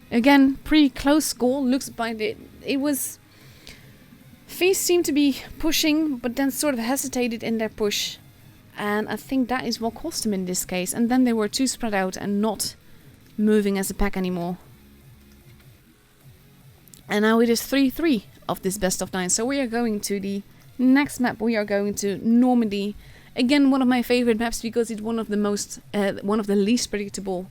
Again, pretty close score. Looks by it was... Feast seemed to be pushing, but then sort of hesitated in their push. And I think that is what cost him in this case. And then they were too spread out and not moving as a pack anymore. And now it is 3-3 of this best of 9. So we are going to the next map. We are going to Normandy. Again, one of my favorite maps because it's one of the least predictable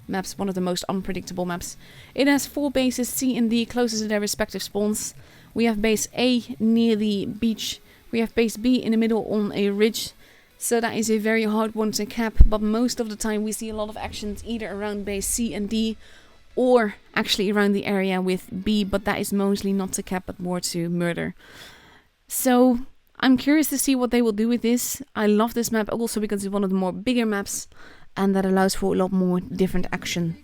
maps, one of the most unpredictable maps. It has 4 bases, C and D, closest to their respective spawns. We have base A near the beach. We have base B in the middle on a ridge. So that is a very hard one to cap, but most of the time we see a lot of actions either around base C and D, or actually around the area with B, but that is mostly not to cap but more to murder. So I'm curious to see what they will do with this. I love this map also because it's one of the more bigger maps, and that allows for a lot more different action.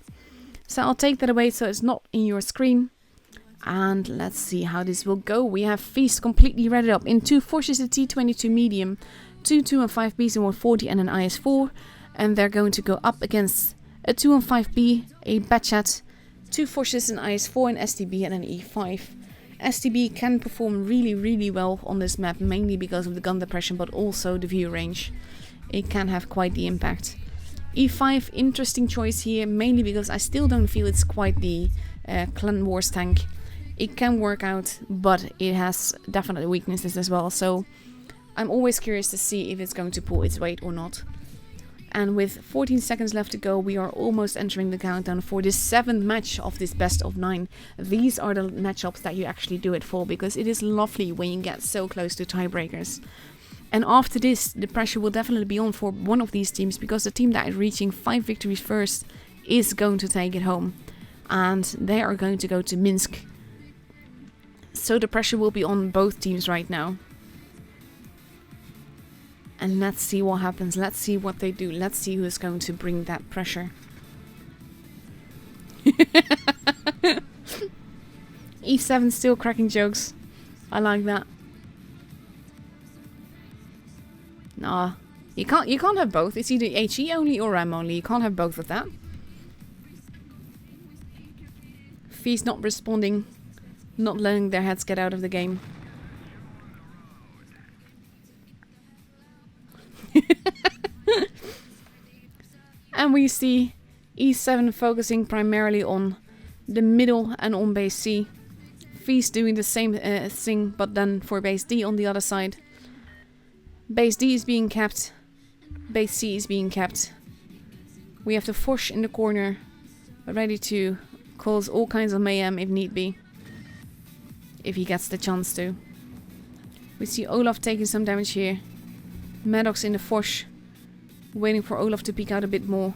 So I'll take that away so it's not in your screen. And let's see how this will go. We have Feast completely readied up in 2 Forces, a T22 medium, 2 215Bs and 140 and an IS-4. And they're going to go up against a 215B, a Batchat, 2 Forces, an IS-4, an STB and an E5. STB can perform really well on this map, mainly because of the gun depression but also the view range. It can have quite the impact. E5, interesting choice here, mainly because I still don't feel it's quite the Clan Wars tank. It can work out, but it has definite weaknesses as well, so I'm always curious to see if it's going to pull its weight or not. And with 14 seconds left to go, we are almost entering the countdown for the 7th match of this best of 9. These are the matchups that you actually do it for, because it is lovely when you get so close to tiebreakers. And after this, the pressure will definitely be on for one of these teams, because the team that is reaching 5 victories first is going to take it home. And they are going to go to Minsk. So the pressure will be on both teams right now. And let's see what happens. Let's see what they do. Let's see who is going to bring that pressure. E7 still cracking jokes. I like that. Nah, you can't have both. It's either HE only or RAM only. You can't have both of that. Feast not responding, not letting their heads get out of the game. And we see E7 focusing primarily on the middle and on base C. Feast doing the same thing, but then for base D on the other side. Base D is being kept. Base C is being kept. We have the Foch in the corner, ready to cause all kinds of mayhem if need be. If he gets the chance to. We see Olaf taking some damage here. Maddox in the Foch. Waiting for Olaf to peek out a bit more.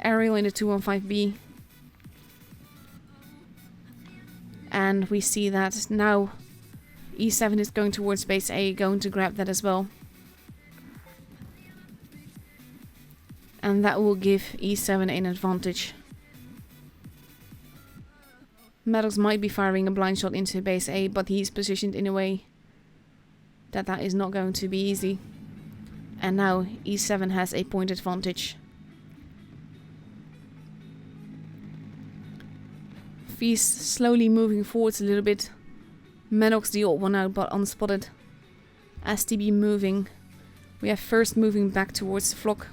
Aerial in the 215B. And we see that now E7 is going towards base A, going to grab that as well. And that will give E7 an advantage. Maddox might be firing a blind shot into base A, but he's positioned in a way that that is not going to be easy. And now E7 has a point advantage. Feast slowly moving forwards a little bit. Maddox the odd one out, but unspotted. STB moving. We have first moving back towards the flock.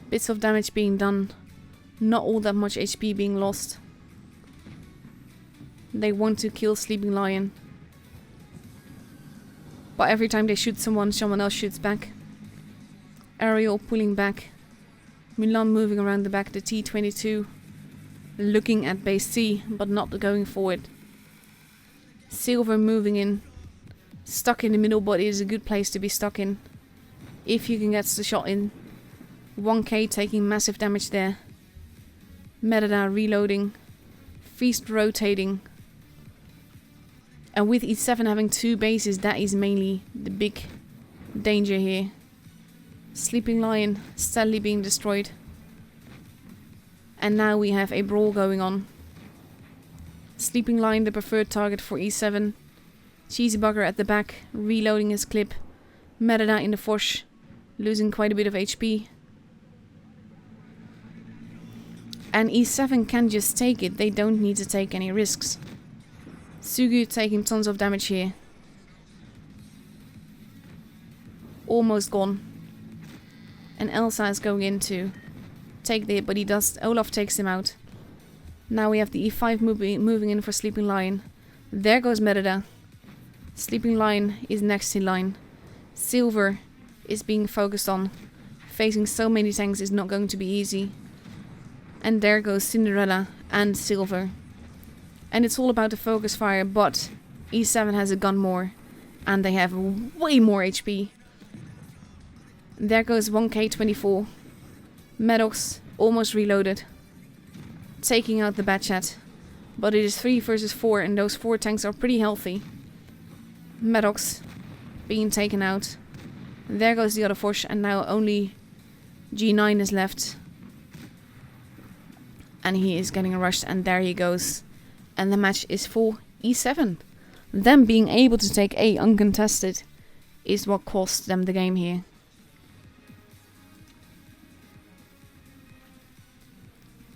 Bits of damage being done. Not all that much HP being lost. They want to kill Sleeping Lion. But every time they shoot someone, someone else shoots back. Ariel pulling back. Milan moving around the back, the T-22. Looking at base C, but not going forward. Silver moving in. Stuck in the middle, but it is a good place to be stuck in. If you can get the shot in. 1K taking massive damage there. Merida reloading. Feast rotating. And with E7 having 2 bases, that is mainly the big danger here. Sleeping Lion steadily being destroyed. And now we have a brawl going on. Sleeping Lion the preferred target for E7. Cheesy Bugger at the back, reloading his clip. Merida in the Foch, losing quite a bit of HP. And E7 can just take it, they don't need to take any risks. Sugu taking tons of damage here. Almost gone. And Elsa is going in to take the hit, but he does. Olaf takes him out. Now we have the E5 moving in for Sleeping Lion. There goes Merida. Sleeping Lion is next in line. Silver is being focused on. Facing so many tanks is not going to be easy. And there goes Cinderella and Silver. And it's all about the focus fire, but E7 has a gun more. And they have way more HP. There goes 1K24. Maddox almost reloaded. Taking out the Batchat. But it is 3 versus 4 and those 4 tanks are pretty healthy. Maddox being taken out. There goes the other Foch and now only G9 is left. And he is getting rushed and there he goes. And the match is for E7. Them being able to take A uncontested is what cost them the game here.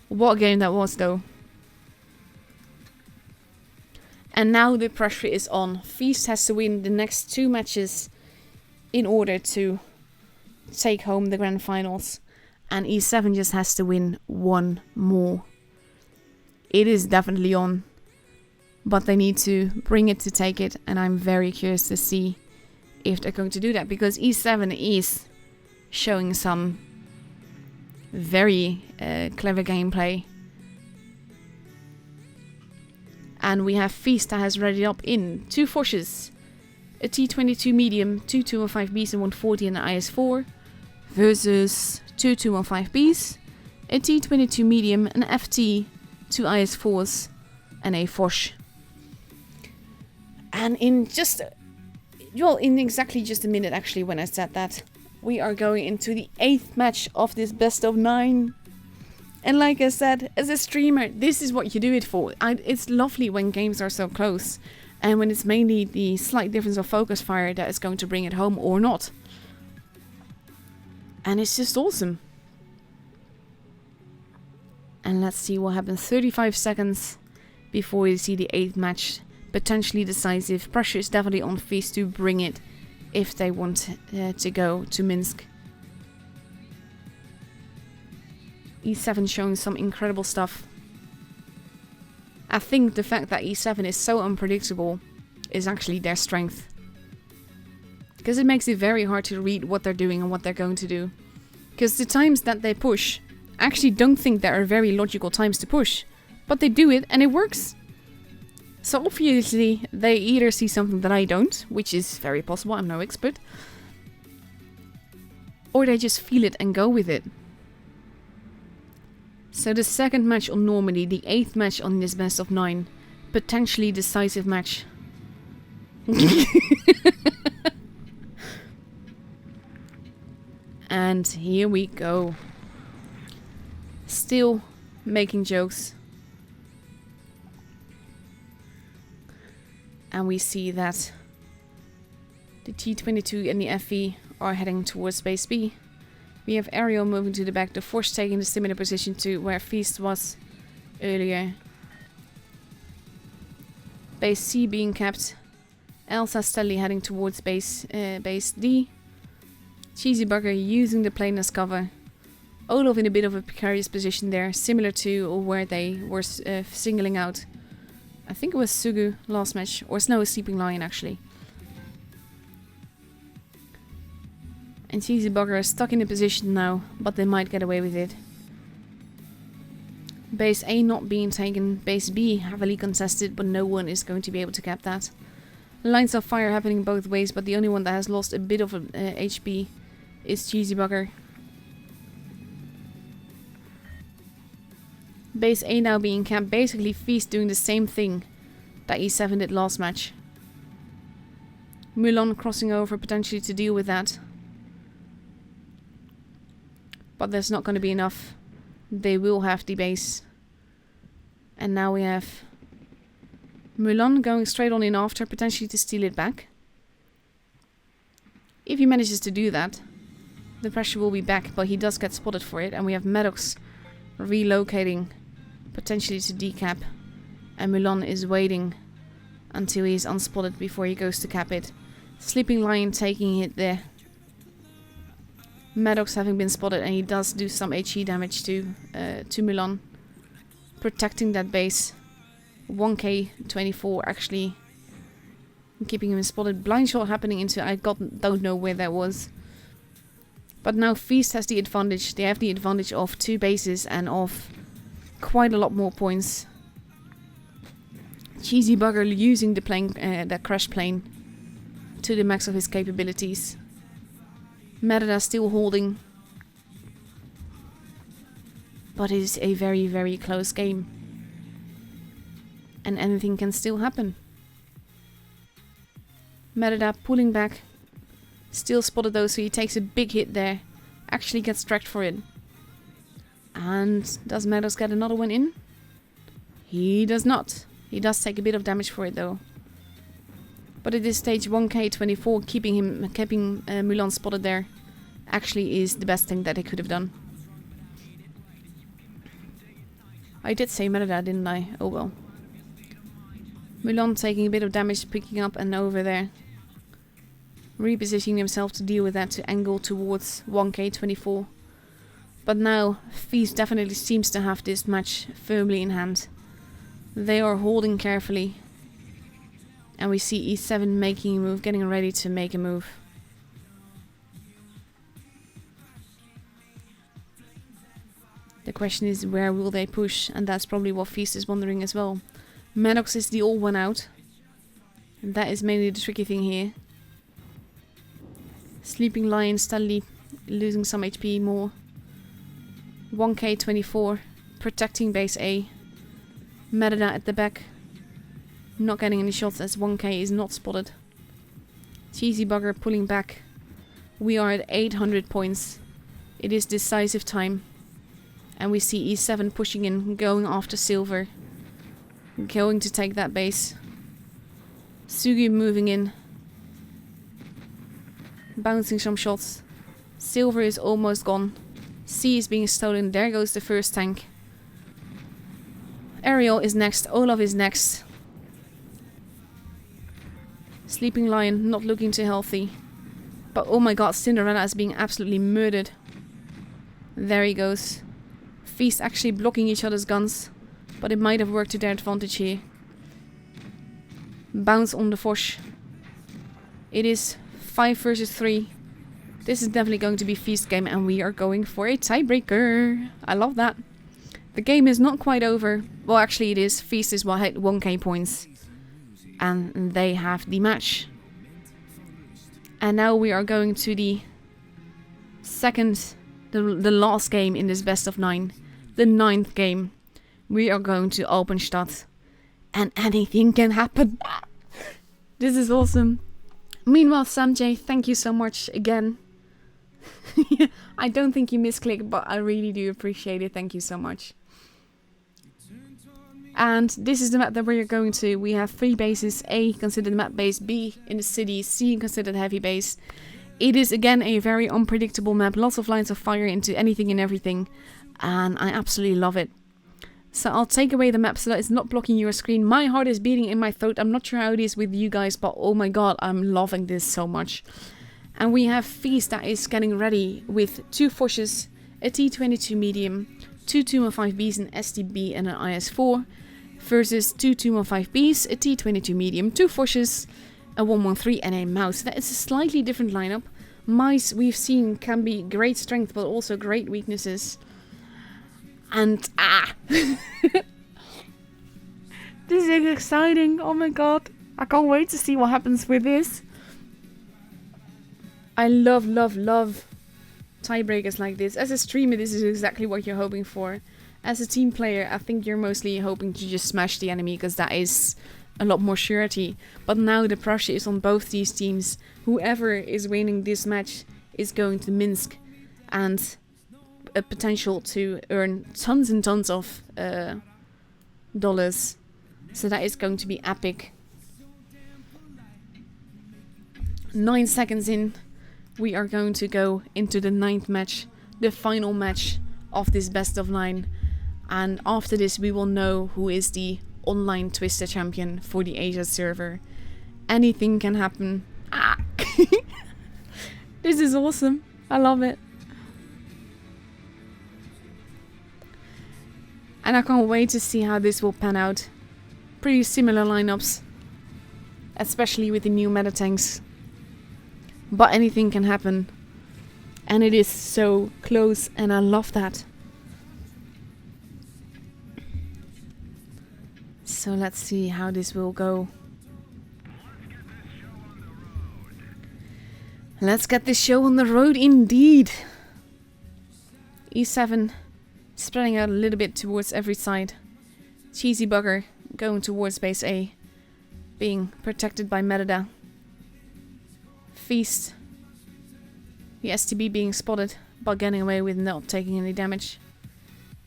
What a game that was though. And now the pressure is on. Feast has to win the next 2 matches in order to take home the grand finals. And E7 just has to win 1 more. It is definitely on. But they need to bring it to take it. And I'm very curious to see if they're going to do that. Because E7 is showing some very clever gameplay. And we have Feast that has readied up in 2 Foches. A T-22 medium, 2 215Bs and 140 and an IS-4. Versus 2 215Bs. A T-22 medium, an FT, 2 IS-4s and a Foch. And in just... well, in exactly just a minute actually when I said that. We are going into the 8th match of this best of 9. And like I said, as a streamer, this is what you do it for. It's lovely when games are so close. And when it's mainly the slight difference of focus fire that is going to bring it home or not. And it's just awesome. And let's see what happens. 35 seconds before we see the 8th match. Potentially decisive. Pressure is definitely on Feast to bring it if they want to go to Minsk. E7 showing some incredible stuff. I think the fact that E7 is so unpredictable is actually their strength. Because it makes it very hard to read what they're doing and what they're going to do. Because the times that they push, I actually don't think there are very logical times to push. But they do it and it works. So obviously they either see something that I don't, which is very possible, I'm no expert, or they just feel it and go with it. So the second match on Normandy, the 8th match on this best of 9, potentially decisive match. And here we go. Still making jokes. And we see that the T-22 and the FV are heading towards base B. We have Ariel moving to the back, the Force taking the similar position to where Feast was earlier. Base C being kept. Elsa steadily heading towards base D. Cheesy Bugger using the plane as cover. Olaf in a bit of a precarious position there, similar to where they were singling out. I think it was Sugu last match, or Snow is Sleeping Lion actually. And Cheesy Bugger is stuck in a position now, but they might get away with it. Base A not being taken, base B heavily contested, but no one is going to be able to cap that. Lines of fire happening both ways, but the only one that has lost a bit of HP is Cheesy Bugger. Base A now being camped, basically Feast doing the same thing that E7 did last match. Mulan crossing over potentially to deal with that. But there's not going to be enough. They will have the base. And now we have Mulan going straight on in after, potentially to steal it back. If he manages to do that, the pressure will be back, but he does get spotted for it. And we have Maddox relocating, potentially to decap. And Mulan is waiting until he's unspotted before he goes to cap it. Sleeping Lion taking it there. Maddox having been spotted, and he does do some HE damage to Mulan. Protecting that base. 1K24 actually keeping him spotted. Blind shot happening into, don't know where that was. But now Feast has the advantage. They have the advantage of 2 bases and of quite a lot more points. Cheesy Bugger using the plane, that crash plane, to the max of his capabilities. Merida still holding. But it is a very, very close game. And anything can still happen. Merida pulling back. Still spotted though, so he takes a big hit there. Actually gets tracked for it. And does Maddox get another one in? He does not. He does take a bit of damage for it though. But at this stage, 1K24 keeping Mulan spotted there actually is the best thing that they could have done. I did say Merida, didn't I? Oh well. Mulan taking a bit of damage, picking up and over there. Repositioning himself to deal with that, to angle towards 1K24. But now, Feast definitely seems to have this match firmly in hand. They are holding carefully. And we see E7 making a move, getting ready to make a move. The question is, where will they push? And that's probably what Feast is wondering as well. Maddox is the old one out. And that is mainly the tricky thing here. Sleeping Lion steadily losing some HP more. 1K24 protecting base A. Merida at the back. Not getting any shots as 1K is not spotted. Cheesy Bugger pulling back. We are at 800 points. It is decisive time. And we see E7 pushing in, going after Silver. Going to take that base. Sugi moving in. Bouncing some shots. Silver is almost gone. C is being stolen. There goes the first tank. Ariel is next. Olaf is next. Sleeping Lion not looking too healthy. But oh my god, Cinderella is being absolutely murdered. There he goes. Feast actually blocking each other's guns. But it might have worked to their advantage here. Bounce on the Foch. It is 5 versus 3. This is definitely going to be Feast game, and we are going for a tiebreaker. I love that. The game is not quite over. Well, actually it is. Feast is what had 1K points. And they have the match. And now we are going to the the last game in this best of 9. The 9th game. We are going to Alpenstadt. And anything can happen. This is awesome. Meanwhile, Sam J, thank you so much again. I don't think you misclicked, but I really do appreciate it. Thank you so much. And this is the map that we're going to. We have 3 bases. A, considered map base. B, in the city. C, considered heavy base. It is, again, a very unpredictable map. Lots of lines of fire into anything and everything. And I absolutely love it. So I'll take away the map so that it's not blocking your screen. My heart is beating in my throat. I'm not sure how it is with you guys, but oh my god, I'm loving this so much. And we have Feast that is getting ready with 2 Foshes, a T22 medium, 2 215Bs, an STB and an IS4, versus 2 215Bs, a T22 medium, 2 Foshes, a 113 and a Mouse. That is a slightly different lineup. Mice, we've seen, can be great strength but also great weaknesses. And this is exciting. Oh my god. I can't wait to see what happens with this. I love tiebreakers like this. As a streamer, this is exactly what you're hoping for. As a team player, I think you're mostly hoping to just smash the enemy, because that is a lot more surety. But now the pressure is on both these teams. Whoever is winning this match is going to Minsk, and a potential to earn tons and tons of dollars. So that is going to be epic. 9 seconds in, we are going to go into the 9th match, the final match of this best of 9. And after this, we will know who is the online Twister champion for the Asia server. Anything can happen. This is awesome. I love it. And I can't wait to see how this will pan out. Pretty similar lineups, especially with the new meta tanks. But anything can happen. And it is so close, and I love that. So let's see how this will go. Let's get this show on the road indeed. E7 spreading out a little bit towards every side. Cheesy Bugger going towards base A, being protected by Merida. Feast, the STB being spotted, but getting away with not taking any damage.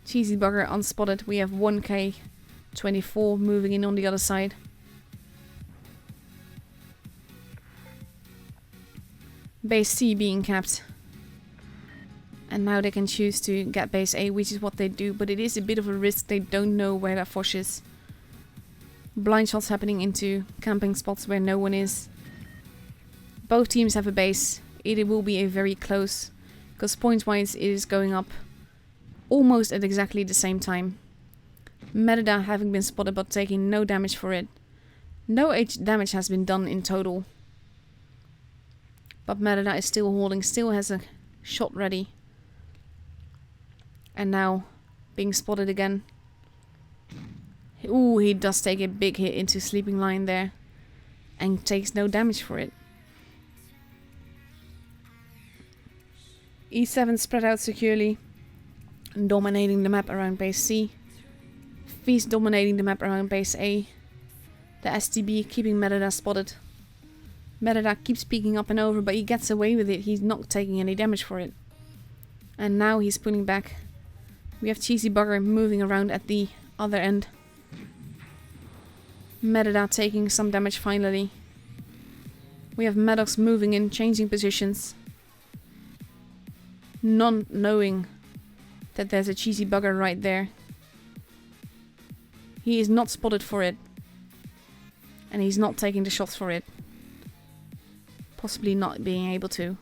Cheesy Bugger unspotted. We have 1K24 moving in on the other side. Base C being capped. And now they can choose to get base A, which is what they do, but it is a bit of a risk. They don't know where that Foch is. Blind shots happening into camping spots where no one is. Both teams have a base. It will be a very close, because point-wise it is going up almost at exactly the same time. Merida having been spotted but taking no damage for it. No damage has been done in total. But Merida is still holding, still has a shot ready. And now being spotted again. Ooh, he does take a big hit into sleeping line there. And takes no damage for it. E7 spread out securely, dominating the map around base C. Feast dominating the map around base A. The STB keeping Merida spotted. Merida keeps peeking up and over, but he gets away with it. He's not taking any damage for it. And now he's pulling back. We have Cheesy Bugger moving around at the other end. Merida taking some damage finally. We have Maddox moving in, changing positions. Not knowing that there's a Cheesy Bugger right there. He is not spotted for it. And he's not taking the shots for it. Possibly not being able to.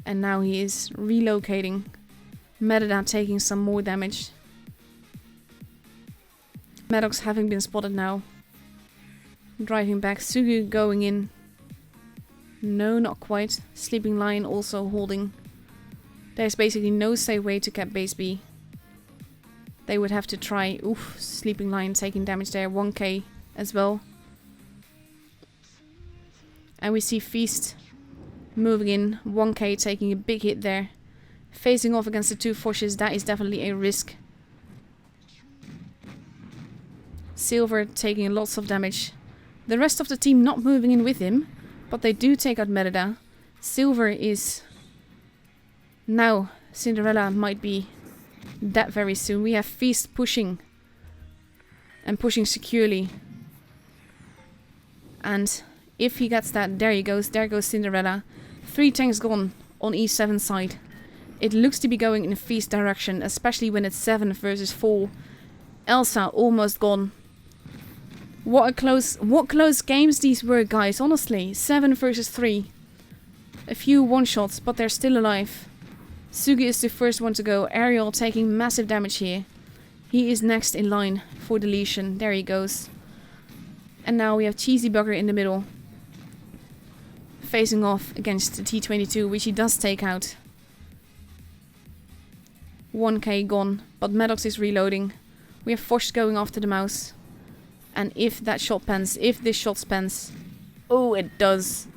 And now he is relocating. Merida taking some more damage. Maddox having been spotted now. Driving back. Sugu going in. No, not quite. Sleeping Lion also holding. There's basically no safe way to cap base B. They would have to try. Oof, Sleeping Lion taking damage there. 1K. as well. And we see Feast moving in. 1k taking a big hit there. Facing off against the 2 Foshes, that is definitely a risk. Silver taking lots of damage. The rest of the team not moving in with him, but they do take out Merida. Silver is... Now, Cinderella might be dead very soon. We have Feast pushing. And pushing securely. And if he gets that, there he goes. There goes Cinderella. 3 tanks gone on E7 side. It looks to be going in Feast direction, especially when it's 7 versus 4. Elsa almost gone. What close games these were, guys, honestly. 7 versus 3. A few one-shots, but they're still alive. Sugi is the first one to go. Ariel taking massive damage here. He is next in line for deletion. There he goes. And now we have Cheesy Bugger in the middle. Facing off against the T-22, which he does take out. 1k gone, but Maddox is reloading. We have Fosh going after the mouse. And if that shot pans, if this shot spans... Oh, it does.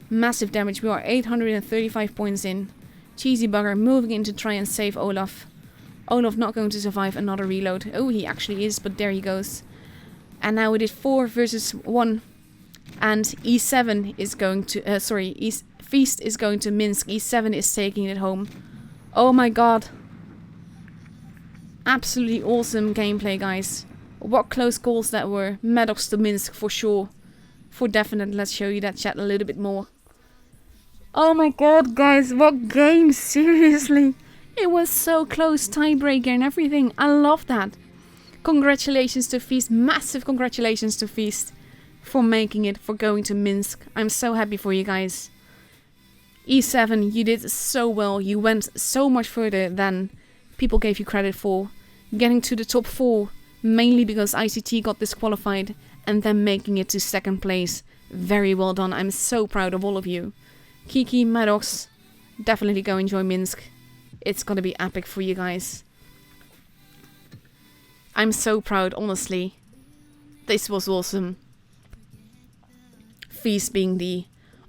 Massive damage. We are 835 points in. Cheesy Bugger moving in to try and save Olaf. Olaf not going to survive another reload. Oh, he actually is, but there he goes. And now it is 4 versus 1. And E7 is going to... Feast is going to Minsk. E7 is taking it home. Oh my god. Absolutely awesome gameplay, guys. What close calls that were. Maddox to Minsk for sure. For definite. Let's show you that chat a little bit more. Oh my god, guys. What game. Seriously. It was so close. Tiebreaker and everything. I love that. Congratulations to Feast. Massive congratulations to Feast. For making it. For going to Minsk. I'm so happy for you guys. E7, you did so well. You went so much further than people gave you credit for. Getting to the top 4. Mainly because ICT got disqualified. And then making it to 2nd place. Very well done. I'm so proud of all of you. Kiki, Maddox. Definitely go enjoy Minsk. It's gonna be epic for you guys. I'm so proud, honestly. This was awesome. Feast being the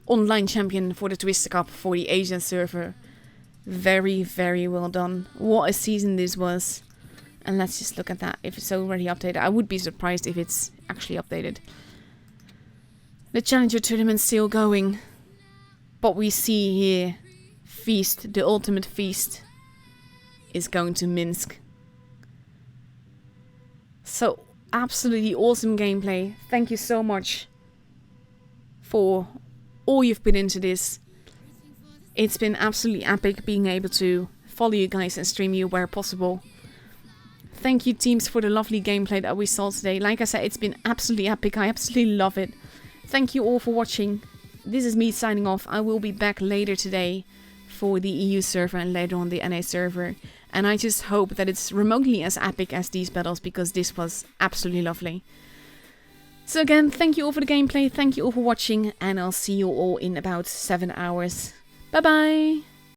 online champion for the Twister Cup for the Asian server. Very, very well done. What a season this was. And let's just look at that. If it's already updated. I would be surprised if it's actually updated. The Challenger tournament's still going. But we see here Feast, the ultimate Feast, is going to Minsk. So, absolutely awesome gameplay. Thank you so much for all you've put into this. It's been absolutely epic being able to follow you guys and stream you where possible. Thank you, teams, for the lovely gameplay that we saw today. Like I said, it's been absolutely epic. I absolutely love it. Thank you all for watching. This is me signing off. I will be back later today for the EU server and later on the NA server. And I just hope that it's remotely as epic as these battles, because this was absolutely lovely. So again, thank you all for the gameplay. Thank you all for watching. And I'll see you all in about 7 hours. Bye bye!